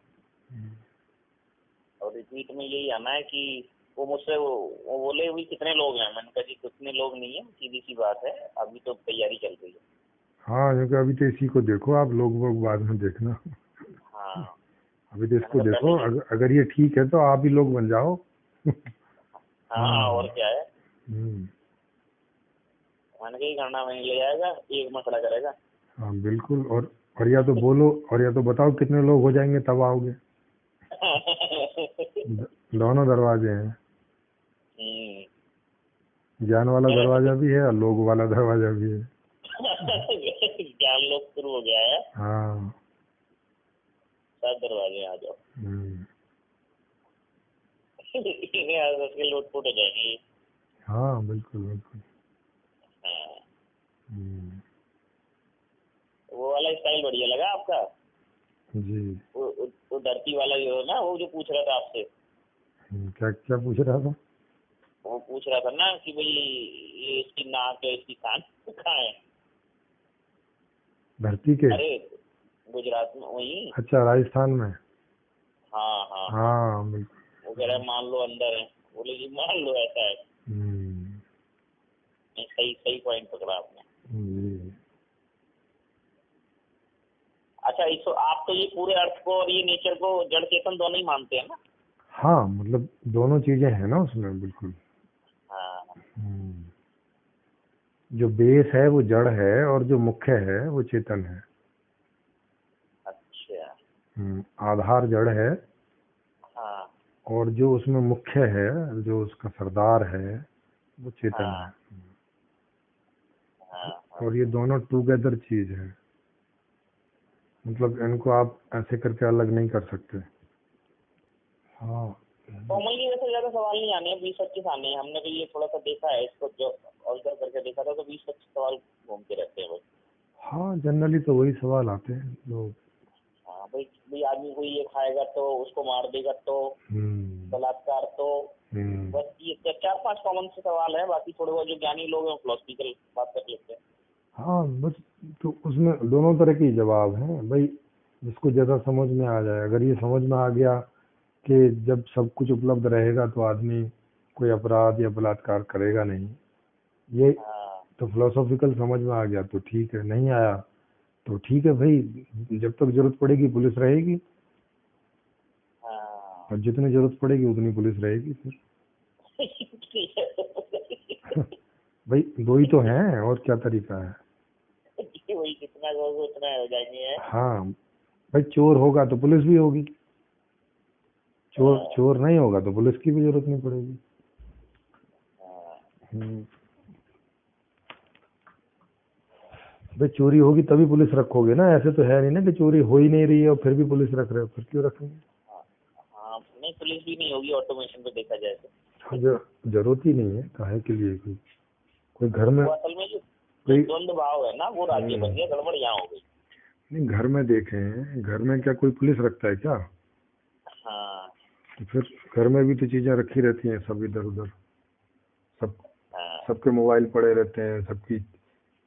और रिपीट में यही आना है कि वो मुझसे वो बोले भाई कितने लोग हैं। मैंने कहा जी कितने लोग नहीं है, सीधी सी बात है, अभी तो तैयारी चल रही है। हाँ क्योंकि अभी तो इसी को देखो आप, लोग बाद में देखना। हाँ अभी तो इसको देखो, अगर ये ठीक है तो आप ही लोग बन जाओ। हाँ और क्या है। मैंने कहा करना वहीं ले जाएगा, एक में खड़ा करेगा। हाँ बिल्कुल। और या तो बोलो और या तो बताओ कितने लोग हो जाएंगे तब आओगे। दोनों दरवाजे हैं, ज्ञान वाला दरवाजा भी है और लोग वाला दरवाजा भी है। ज्ञान लोग शुरू हो गया है। हाँ सब दरवाजे आ जाओ। लोटपोट हो जाएंगे। हाँ बिल्कुल बिल्कुल। वो वाला स्टाइल बढ़िया लगा आपका जी। वो धरती वाला जो है ना, वो जो पूछ रहा था आपसे। क्या क्या पूछ रहा था? वो पूछ रहा था ना कि भाई ये इसकी नाक है इसकी कान कहाँ है धरती के? अरे गुजरात में वही। अच्छा राजस्थान में। हाँ हाँ हाँ बिल्कुल। वो कह रहा है मान लो अंदर है। बोले जी मान लो ऐसा है। सही पॉइंट पकड़ा आपने। अच्छा इसको आप तो ये पूरे अर्थ को और ये नेचर को जड़ चेतन दोनों ही मानते हैं ना? हाँ मतलब दोनों चीजें हैं ना उसमें। बिल्कुल। हाँ जो बेस है वो जड़ है और जो मुख्य है वो चेतन है। अच्छा आधार जड़ है। हाँ और जो उसमें मुख्य है, जो उसका सरदार है, वो चेतन है। और ये दोनों टुगेदर चीज है, मतलब इनको आप ऐसे करके अलग नहीं कर सकते। हाँ कोमल जी वैसे ज्यादा सवाल नहीं आने हैं, 20-25 आने हैं। हमने भी ये थोड़ा सा देखा है इसको, जो ऑब्जर्व करके देखा था, तो 20-25 सवाल घूमते रहते हैं बस। हाँ जनरली तो वही सवाल आते हैं लोग। हाँ भाई आदमी कोई ये खाएगा तो उसको मार देगा तो बलात्कार तो, बस ये 4-5 कॉमन से सवाल है। बाकी थोड़े बहुत जो ज्ञानी लोग हैं फिलोसफिकल बात कर लेते हैं। हाँ बस तो उसमें दोनों तरह के जवाब हैं भाई, जिसको जैसा समझ में आ जाए। अगर ये समझ में आ गया कि जब सब कुछ उपलब्ध रहेगा तो आदमी कोई अपराध या बलात्कार करेगा नहीं, ये तो फिलोसॉफिकल समझ में आ गया तो ठीक है। नहीं आया तो ठीक है भाई, जब तक जरूरत पड़ेगी पुलिस रहेगी, और जितनी जरूरत पड़ेगी उतनी पुलिस रहेगी फिर। भाई दो ही तो हैं, और क्या तरीका है। वही जितना हो उतना हो जाएंगे। हाँ भाई चोर होगा तो पुलिस भी होगी। चोर नहीं होगा तो पुलिस की भी जरूरत नहीं पड़ेगी। हाँ, भाई चोरी होगी तभी पुलिस रखोगे ना, ऐसे तो है नहीं ना कि चोरी हो ही नहीं रही है और फिर भी पुलिस रख रहे हो, फिर क्यों रखेंगे? हाँ, नहीं पुलिस भी नहीं होगी ऑटोमेशन पे देखा जाए तो। हाँ, जरूरत ही नहीं है, काहे के लिए? कोई घर में वो असल में जो कोई द्वंद्व भाव है ना वो राज्य बन गया, गड़बड़ यहाँ हो गई। नहीं, घर में देखें, घर में क्या कोई पुलिस रखता है क्या? हाँ तो फिर घर में भी तो चीजें रखी रहती हैं सब इधर उधर, सब हाँ सबके मोबाइल पड़े रहते हैं, सबकी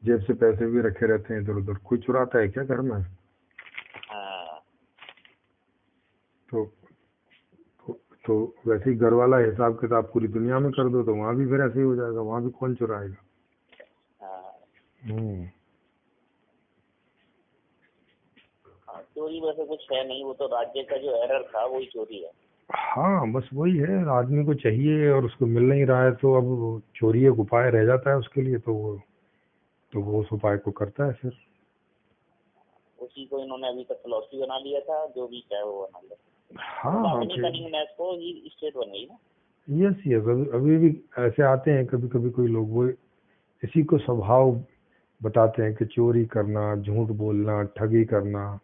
जेब से पैसे भी रखे रहते हैं इधर उधर, कोई चुराता है क्या घर में? हाँ। तो तो, तो वैसे ही घर वाला हिसाब किताब पूरी दुनिया में कर दो तो वहाँ भी फिर ऐसे ही हो जाएगा, वहाँ भी कौन चुराएगा? हाँ, हाँ, चोरी वैसे कुछ है नहीं, वो तो राज्य का जो एरर था वही चोरी है। हाँ बस वही है, आदमी को चाहिए और उसको मिल नहीं रहा है तो अब वो चोरी एक उपाय रह जाता है उसके लिए, तो वो उस उपाय को करता है फिर। उसी को इन्होंने अभी तक फिलॉसफी बना लिया था, जो भी चाहे वो बना लिया। हाँ हाँ अपनी कनिंग को ही स्टेट बन गई ना। यस यस, अभी भी ऐसे आते हैं कभी कभी कोई लोग, वो इसी को स्वभाव बताते हैं कि चोरी करना, झूठ बोलना, ठगी करना,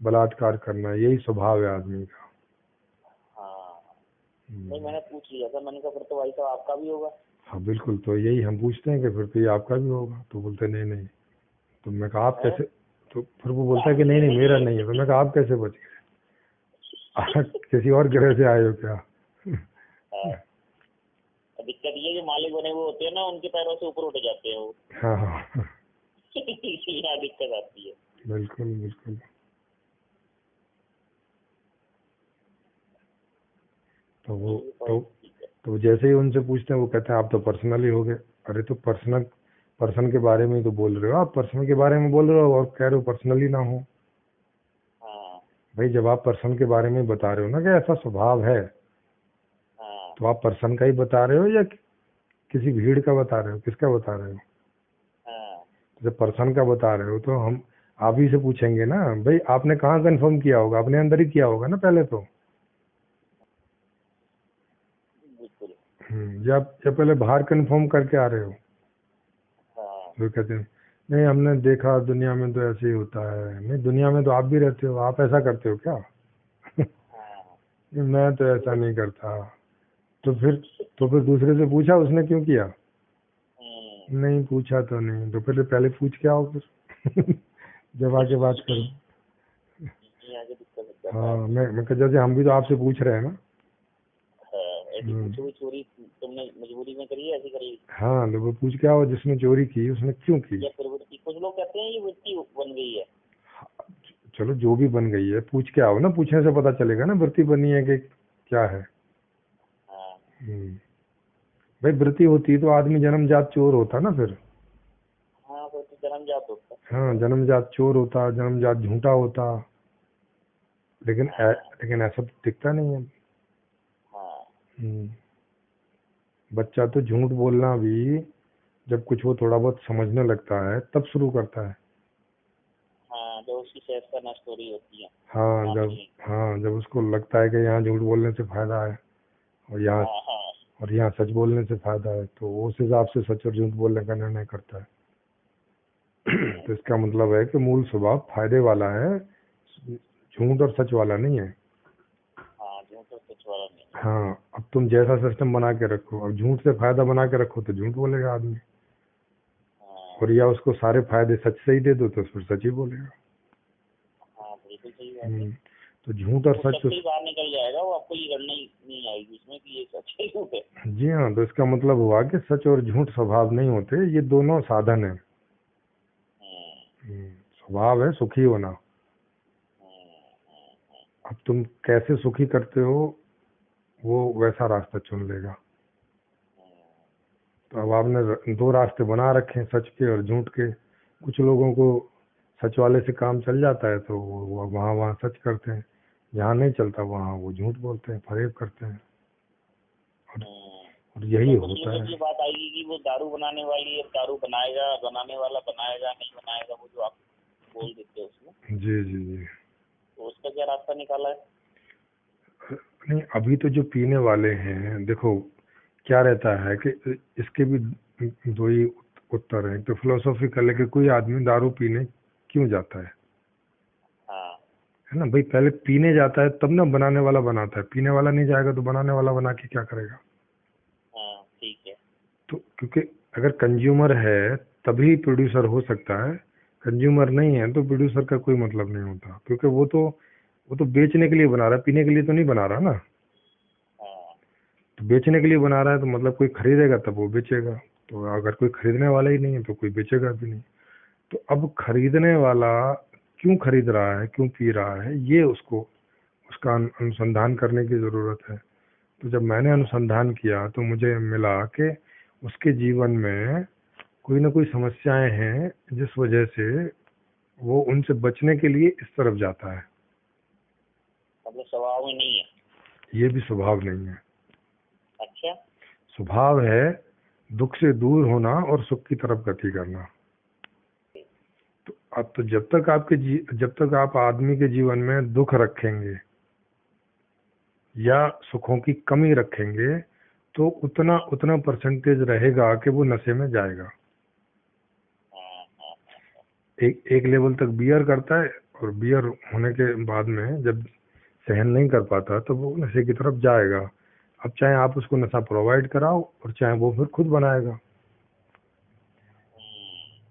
बलात्कार करना, यही स्वभाव है आदमी का। हाँ, नहीं मैंने पूछ लिया था, मैंने कहा फिर तो भाई साहब आपका भी होगा। हाँ बिल्कुल, तो यही हम पूछते हैं कि फिर तो ये आपका भी होगा, तो बोलते नहीं नहीं। तो मैं कहा आप है? कैसे, तो फिर वो बोलता है कि नहीं नहीं मेरा नहीं है, तो मैं कहा आप कैसे बच गए? किसी और ग्रह से आए हो क्या? हाँ, दिक्कत ये जो मालिक बने हुए होते हैं ना, उनके पैरों से ऊपर उठ जाते हैं वो। हाँ हाँ यहाँ दिक्कत आती है। बिल्कुल बिल्कुल। तो वो तो तो जैसे ही उनसे पूछते हैं वो कहते हैं आप तो पर्सनली हो गए। अरे तो पर्सन के बारे में ही तो बोल रहे हो, आप पर्सन के बारे में बोल रहे हो और कह रहे हो पर्सनली ना हो। हाँ भाई जब आप पर्सन के बारे में बता रहे हो ना कि ऐसा स्वभाव है, हाँ तो आप पर्सन का ही बता रहे हो या किसी भीड़ का बता रहे हो, किसका बता रहे हो? हाँ, जब पर्सन का बता रहे हो तो हम आप ही से पूछेंगे ना, भाई आपने कहाँ कंफर्म किया होगा? अपने अंदर ही किया होगा ना पहले तो। बिल्कुल। या पहले बाहर कंफर्म करके आ रहे हो? हाँ तो कहते हैं नहीं हमने देखा दुनिया में तो ऐसे ही होता है। नहीं, दुनिया में तो आप भी रहते हो, आप ऐसा करते हो क्या? हाँ। नहीं, मैं तो ऐसा नहीं करता। तो फिर दूसरे से पूछा उसने क्यों किया? नहीं पूछा तो नहीं, तो पहले पूछ के आओ फिर जब आके बात करो। यहाँ की दिक्कत हो जाता है। हाँ मैं कह, जैसे हम भी तो आपसे पूछ रहे हैं ना। ऐसी कुछ भी चोरी तुमने मजबूरी में करी है, ऐसी करी? हाँ तो वो पूछ के आओ जिसने चोरी की उसने क्यों की। या प्रवृत्ति, कुछ लोग कहते हैं ये वृत्ति बन गई है। चलो जो भी बन गई है पूछ के आओ ना, पूछने से पता चलेगा ना वृत्ति बनी है कि क्या है। हाँ भाई वृत्ति होती तो आदमी जन्मजात चोर होता ना फिर। हाँ, फिर तो जन्मजात होता है। हाँ जन्मजात चोर होता, जन्मजात झूठा होता, लेकिन ऐसा तो दिखता नहीं है। हाँ बच्चा तो झूठ बोलना भी जब कुछ वो थोड़ा बहुत समझने लगता है तब शुरू करता है। हाँ, जो उसकी सेहत का नष्ट हो रही होती है। हाँ जब उसको लगता है कि यहाँ झूठ बोलने से फायदा है हाँ हाँ और यहाँ सच बोलने से फायदा है, तो वो उस हिसाब से सच और झूठ बोलने का निर्णय करता है। तो इसका मतलब है कि मूल स्वभाव फायदे वाला है, झूठ और सच वाला नहीं है। हाँ, झूठ और सच वाला नहीं। हाँ अब तुम जैसा सिस्टम बना के रखो, अब झूठ से फायदा बना के रखो तो झूठ बोलेगा आदमी, हाँ और या उसको सारे फायदे सच से ही दे दो तो फिर सच ही बोलेगा। हाँ, बिल्कुल सही बात है। तो झूठ और वो सच सबसे ही बाहर निकल जाएगा, वो आपको ये गणना ही नहीं आएगी इसमें कि ये सच है झूठ है। जी हाँ, तो इसका मतलब हुआ कि सच और झूठ स्वभाव नहीं होते, ये दोनों साधन है। स्वभाव है सुखी होना। अब तुम कैसे सुखी करते हो वो वैसा रास्ता चुन लेगा। तो अब आपने दो रास्ते बना रखे हैं, सच के और झूठ के। कुछ लोगों को सच वाले से काम चल जाता है तो वो वहाँ सच करते हैं, जहाँ नहीं चलता वहाँ वो झूठ बोलते हैं, फरेब करते हैं। और यही तो होता है। ये बात आएगी कि वो दारू बनाने वाली, अब दारू बनाएगा, बनाने वाला बनाएगा नहीं बनाएगा, वो जो आप बोल देते हो उसमें, जी जी जी। तो उसका क्या रास्ता निकाला है? नहीं, अभी तो जो पीने वाले हैं, देखो क्या रहता है कि इसके भी दो ही उत्तर हैं। तो फिलोसॉफिकल है कि कोई आदमी दारू पीने क्यों जाता हाँ है ना भाई? पहले पीने जाता है तब ना बनाने वाला बनाता है। पीने वाला नहीं जाएगा तो बनाने वाला बना के क्या करेगा? हाँ ठीक है। तो क्योंकि अगर कंज्यूमर है तभी प्रोड्यूसर हो सकता है, कंज्यूमर नहीं है तो प्रोड्यूसर का कोई मतलब नहीं होता, क्योंकि वो तो बेचने के लिए बना रहा है, पीने के लिए तो नहीं बना रहा ना। हाँ तो बेचने के लिए बना रहा है तो मतलब कोई खरीदेगा तब वो बेचेगा। तो अगर कोई खरीदने वाला ही नहीं है तो कोई बेचेगा भी नहीं। तो अब खरीदने वाला क्यों खरीद रहा है, क्यों पी रहा है, ये उसका अनुसंधान करने की ज़रूरत है। तो जब मैंने अनुसंधान किया तो मुझे मिला कि उसके जीवन में कोई ना कोई समस्याएं हैं जिस वजह से वो उनसे बचने के लिए इस तरफ जाता है। मतलब स्वभाव में नहीं है। ये भी स्वभाव नहीं है। अच्छा। स्वभाव है दुख से दूर होना और सुख की तरफ गति करना। तो अब तो जब तक आप आदमी के जीवन में दुख रखेंगे या सुखों की कमी रखेंगे तो उतना उतना परसेंटेज रहेगा कि वो नशे में जाएगा। हाँ हाँ एक लेवल तक बियर करता है और बियर होने के बाद में जब सहन नहीं कर पाता तो वो नशे की तरफ जाएगा। अब चाहे आप उसको नशा प्रोवाइड कराओ और चाहे वो फिर खुद बनाएगा।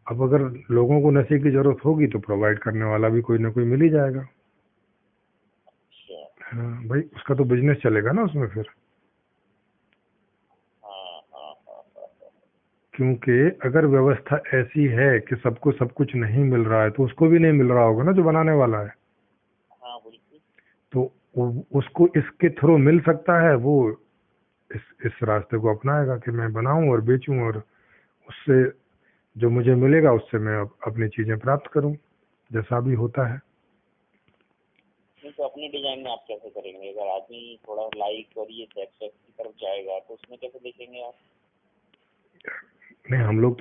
अब अगर लोगों को नशे की जरूरत होगी तो प्रोवाइड करने वाला भी कोई ना कोई मिल ही जाएगा। अच्छा। हाँ भाई, उसका तो बिजनेस चलेगा ना उसमें फिर। हाँ हाँ हाँ हाँ हाँ। क्योंकि अगर व्यवस्था ऐसी है कि सबको सब कुछ नहीं मिल रहा है तो उसको भी नहीं मिल रहा होगा ना जो बनाने वाला है। हाँ बिल्कुल। तो उसको इसके थ्रू मिल सकता है, वो इस रास्ते को अपनाएगा कि मैं बनाऊं और बेचूं और उससे जो मुझे मिलेगा उससे मैं अपनी चीजें प्राप्त करूं, जैसा भी होता है। नहीं तो अपने डिजाइन में आप कैसे करेंगे? अगर आदमी थोड़ा लाइक और ये सेक्स की तरफ जाएगा तो उसमें कैसे देखेंगे आप? नहीं, हम लोग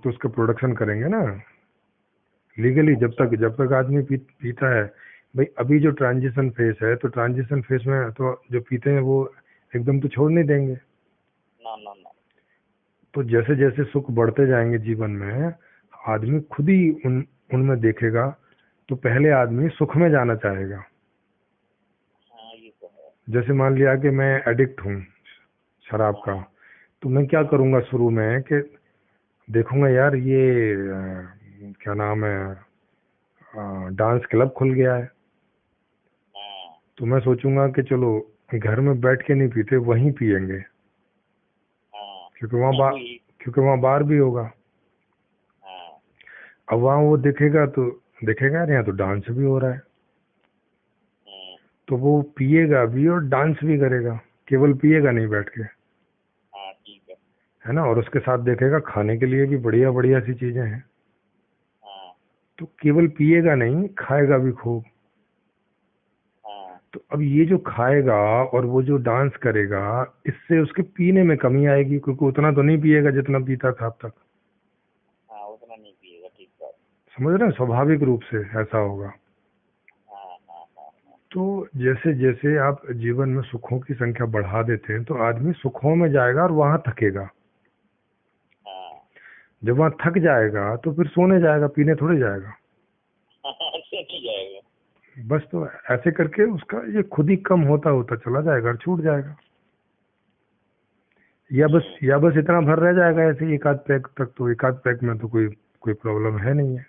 तो उसका प्रोडक्शन करेंगे ना लीगली। जब तक आदमी पीता है भाई। अभी जो ट्रांजिशन फेस है तो ट्रांजिशन फेस में तो जो पीते हैं वो एकदम तो छोड़ नहीं देंगे। ना ना ना। तो जैसे जैसे सुख बढ़ते जाएंगे जीवन में आदमी खुद ही उनमें देखेगा। तो पहले आदमी सुख में जाना चाहेगा। हाँ ये तो है। जैसे मान लिया कि मैं एडिक्ट हूँ शराब का, तो मैं क्या करूँगा शुरू में कि देखूंगा यार ये क्या नाम है, डांस क्लब खुल गया है। हाँ तो मैं सोचूंगा कि चलो घर में बैठ के नहीं पीते, वहीं पियेंगे, हाँ। क्योंकि वहाँ नहीं बार वही। क्योंकि वहाँ बार भी होगा। हाँ। अब वहाँ वो देखेगा तो देखेगा यार यहाँ तो डांस भी हो रहा है। तो वो पिएगा भी और डांस भी करेगा, केवल पिएगा नहीं बैठ के, हाँ ठीक है ना। और उसके साथ देखेगा खाने के लिए भी बढ़िया बढ़िया सी चीजें हैं। हाँ तो केवल पिएगा नहीं, खाएगा भी खूब। हाँ तो अब ये जो खाएगा और वो जो डांस करेगा, इससे उसके पीने में कमी आएगी, क्योंकि उतना तो नहीं पिएगा जितना पीता था अब तक। हाँ। उतना नहीं पिएगा, ठीक बात। समझ रहे हैं? स्वाभाविक रूप से ऐसा होगा। हाँ हाँ हाँ हाँ तो जैसे जैसे आप जीवन में सुखों की संख्या बढ़ा देते हैं तो आदमी सुखों में जाएगा और वहां थकेगा। हाँ। जब वहां थक जाएगा तो फिर सोने जाएगा, पीने थोड़े जाएगा। ऐसे नहीं जाएगा। बस तो ऐसे करके उसका ये खुद ही कम होता होता चला जाएगा और छूट जाएगा। या बस इतना भर रह जाएगा ऐसे एक आध पैक तक। तो एक आध पैक में तो कोई प्रॉब्लम है नहीं है।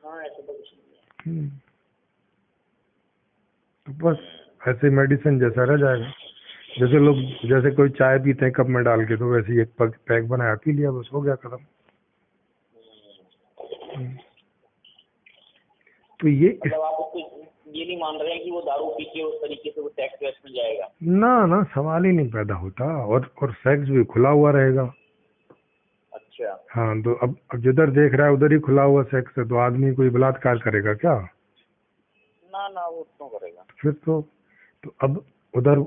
हाँ ऐसे तो कुछ नहीं है। हम्म, तो बस ऐसे मेडिसिन जैसा रह जाएगा। जैसे कोई चाय पीते हैं कप में डाल के, तो वैसे ही एक पैक बनाया पी लिया, बस हो गया खत्म। तो ये मतलब आप उसको ये नहीं मान रहे हैं कि वो दारू पी के उस तरीके से वो सेक्स वेक्स में जाएगा? ना सवाल ही नहीं पैदा होता। और सेक्स भी खुला हुआ रहेगा। अच्छा। हाँ, तो अब जिधर देख रहा है उधर ही खुला हुआ सेक्स है, तो आदमी कोई बलात्कार करेगा क्या? ना ना, वो क्यों करेगा? फिर तो अब उधर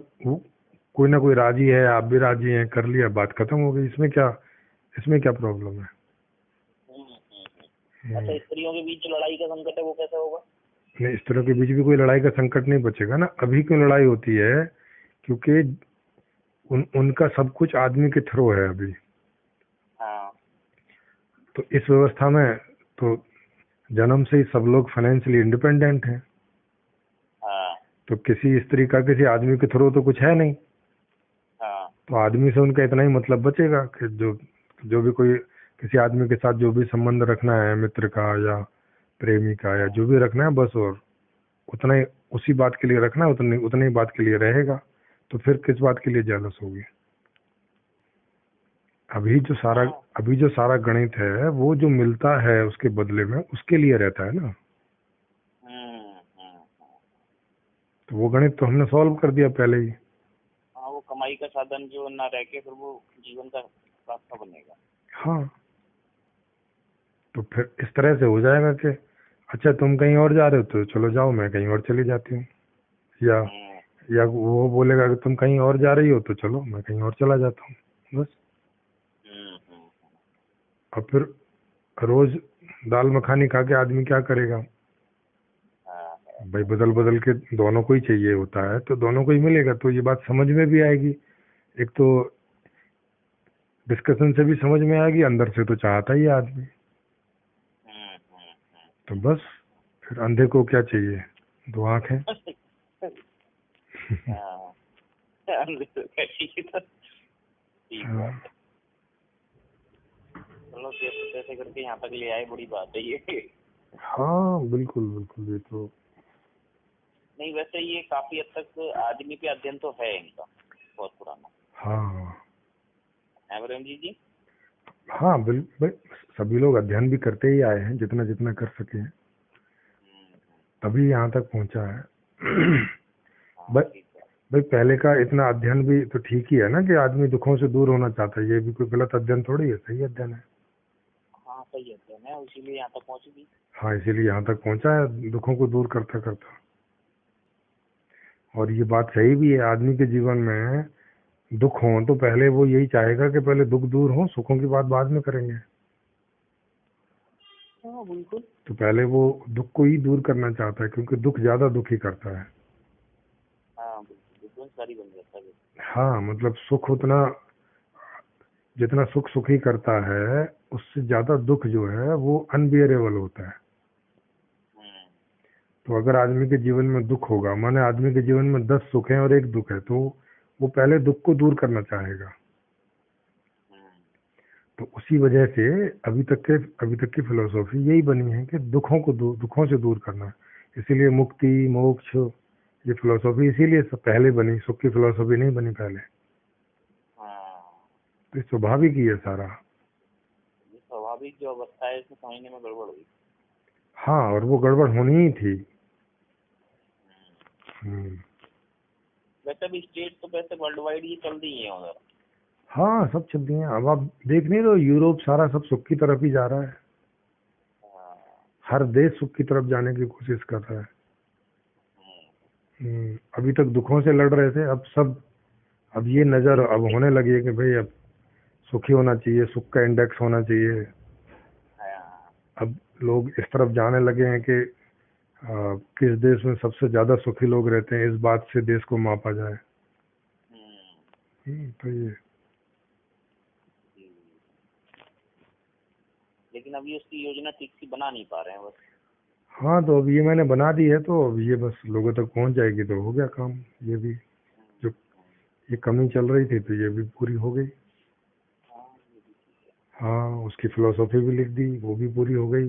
कोई ना कोई राजी है, आप भी राजी हैं, कर लिया, बात खत्म हो गई। इसमें क्या प्रॉब्लम है? अच्छा, स्त्रियों के बीच जो लड़ाई का संकट है वो कैसा होगा? नहीं, इस तरह के बीच भी कोई लड़ाई का संकट नहीं बचेगा ना। अभी क्यों लड़ाई होती है? क्योंकि उनका सब कुछ आदमी के थ्रू है अभी। हाँ तो इस व्यवस्था में तो जन्म से ही सब लोग फाइनेंशियली इंडिपेंडेंट हैं। हाँ तो किसी स्त्री का किसी आदमी के थ्रू तो कुछ है नहीं। हाँ तो आदमी से उनका इतना ही मतलब बचेगा कि जो भी कोई किसी आदमी के साथ जो भी संबंध रखना है, मित्र का या प्रेमी का या जो भी रखना है, बस और उतना ही उसी बात के लिए रखना है, उतनी ही बात के लिए रहेगा। तो फिर किस बात के लिए जेलस होगी? अभी जो सारा गणित है वो जो मिलता है उसके बदले में उसके लिए रहता है ना। हम्म। तो वो गणित तो हमने सॉल्व कर दिया पहले ही। हाँ, वो कमाई का साधन जो ना रह के फिर वो जीवन का रास्ता बनेगा। हाँ, तो फिर इस तरह से हो जाएगा कि अच्छा तुम कहीं और जा रहे हो तो चलो जाओ, मैं कहीं और चली जाती हूँ। या वो बोलेगा कि तुम कहीं और जा रही हो तो चलो मैं कहीं और चला जाता हूँ, बस। अब फिर रोज दाल मखानी खा के आदमी क्या करेगा? भाई बदल बदल के दोनों को ही चाहिए होता है, तो दोनों को ही मिलेगा तो ये बात समझ में भी आएगी। एक तो डिस्कशन से भी समझ में आएगी, अंदर से तो चाहता ही है आदमी। तो बस फिर अंधे को क्या चाहिए? दो आंखें। हाँ। चलो कैसे करके यहाँ तक ले आए, बड़ी बात है ये। हाँ बिल्कुल बिल्कुल, ये तो नहीं, वैसे ये काफी हद तक आदमी पे अध्ययन तो है इनका, बहुत पुराना। हाँ एवरेम जी। हाँ बिल्कुल, सभी लोग अध्ययन भी करते ही आए हैं, जितना जितना कर सके हैं, तभी यहाँ तक पहुँचा है। भाई पहले का इतना अध्ययन भी तो ठीक ही है ना, कि आदमी दुखों से दूर होना चाहता है। ये भी कोई गलत अध्ययन थोड़ी है, सही अध्ययन है। हाँ सही अध्ययन है, इसीलिए यहाँ तक पहुँची भी। हाँ, इसीलिए यहाँ तक पहुँचा है, दुखों को दूर करता करता। और ये बात सही भी है, आदमी के जीवन में दुख हो तो पहले वो यही चाहेगा कि पहले दुख दूर हो, सुखों की बात बाद में करेंगे। हाँ बिल्कुल। तो पहले वो दुख को ही दूर करना चाहता है, क्योंकि दुख ज्यादा दुखी करता है। हाँ बिल्कुल, सारी बन जाता है। हाँ, मतलब सुख उतना, जितना सुख सुखी करता है उससे ज्यादा दुख जो है वो अनबियरेबल होता है। तो अगर आदमी के जीवन में दुख होगा, माने आदमी के जीवन में 10 सुख हैं और 1 दुख है, तो वो पहले दुख को दूर करना चाहेगा। तो उसी वजह से अभी तक की फिलोसॉफी यही बनी है कि दुखों से दूर करना। इसीलिए मुक्ति मोक्ष ये फिलोसॉफी इसीलिए सब पहले बनी, सुख की फिलोसॉफी नहीं बनी पहले। तो स्वाभाविक ही है सारा। स्वाभाविक जो अवस्था है इसमें समझने में गड़बड़ हुई। हाँ, और वो गड़बड़ होनी ही थी। वैसे भी स्टेट तो वैसे वर्ल्ड वाइड ही चल रही है उधर। हाँ, सब चलती हैं। अब आप देख नहीं रहे हो, यूरोप सारा सब सुख की तरफ ही जा रहा है। हर देश सुख की तरफ जाने की कोशिश कर रहा है। अभी तक दुखों से लड़ रहे थे, अब ये नजर अब होने लगी है कि भाई अब सुखी होना चाहिए, सुख का इंडेक्स होना चाहिए। अब लोग इस तरफ जाने लगे हैं कि किस देश में सबसे ज्यादा सुखी लोग रहते हैं, इस बात से देश को मापा जाए। तो ये, लेकिन अभी उसकी योजना ठीक सी बना नहीं पा रहे हैं बस। हाँ, तो अब ये मैंने बना दी है, तो अब ये बस लोगों तक पहुंच जाएगी तो हो गया काम। ये भी जो ये कमी चल रही थी तो ये भी पूरी हो गई। हाँ, उसकी फिलोसॉफी भी लिख दी, वो भी पूरी हो गई।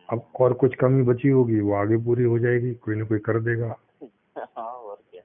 अब और कुछ कमी बची होगी वो आगे पूरी हो जाएगी, कोई ना कोई कर देगा। हाँ, और क्या।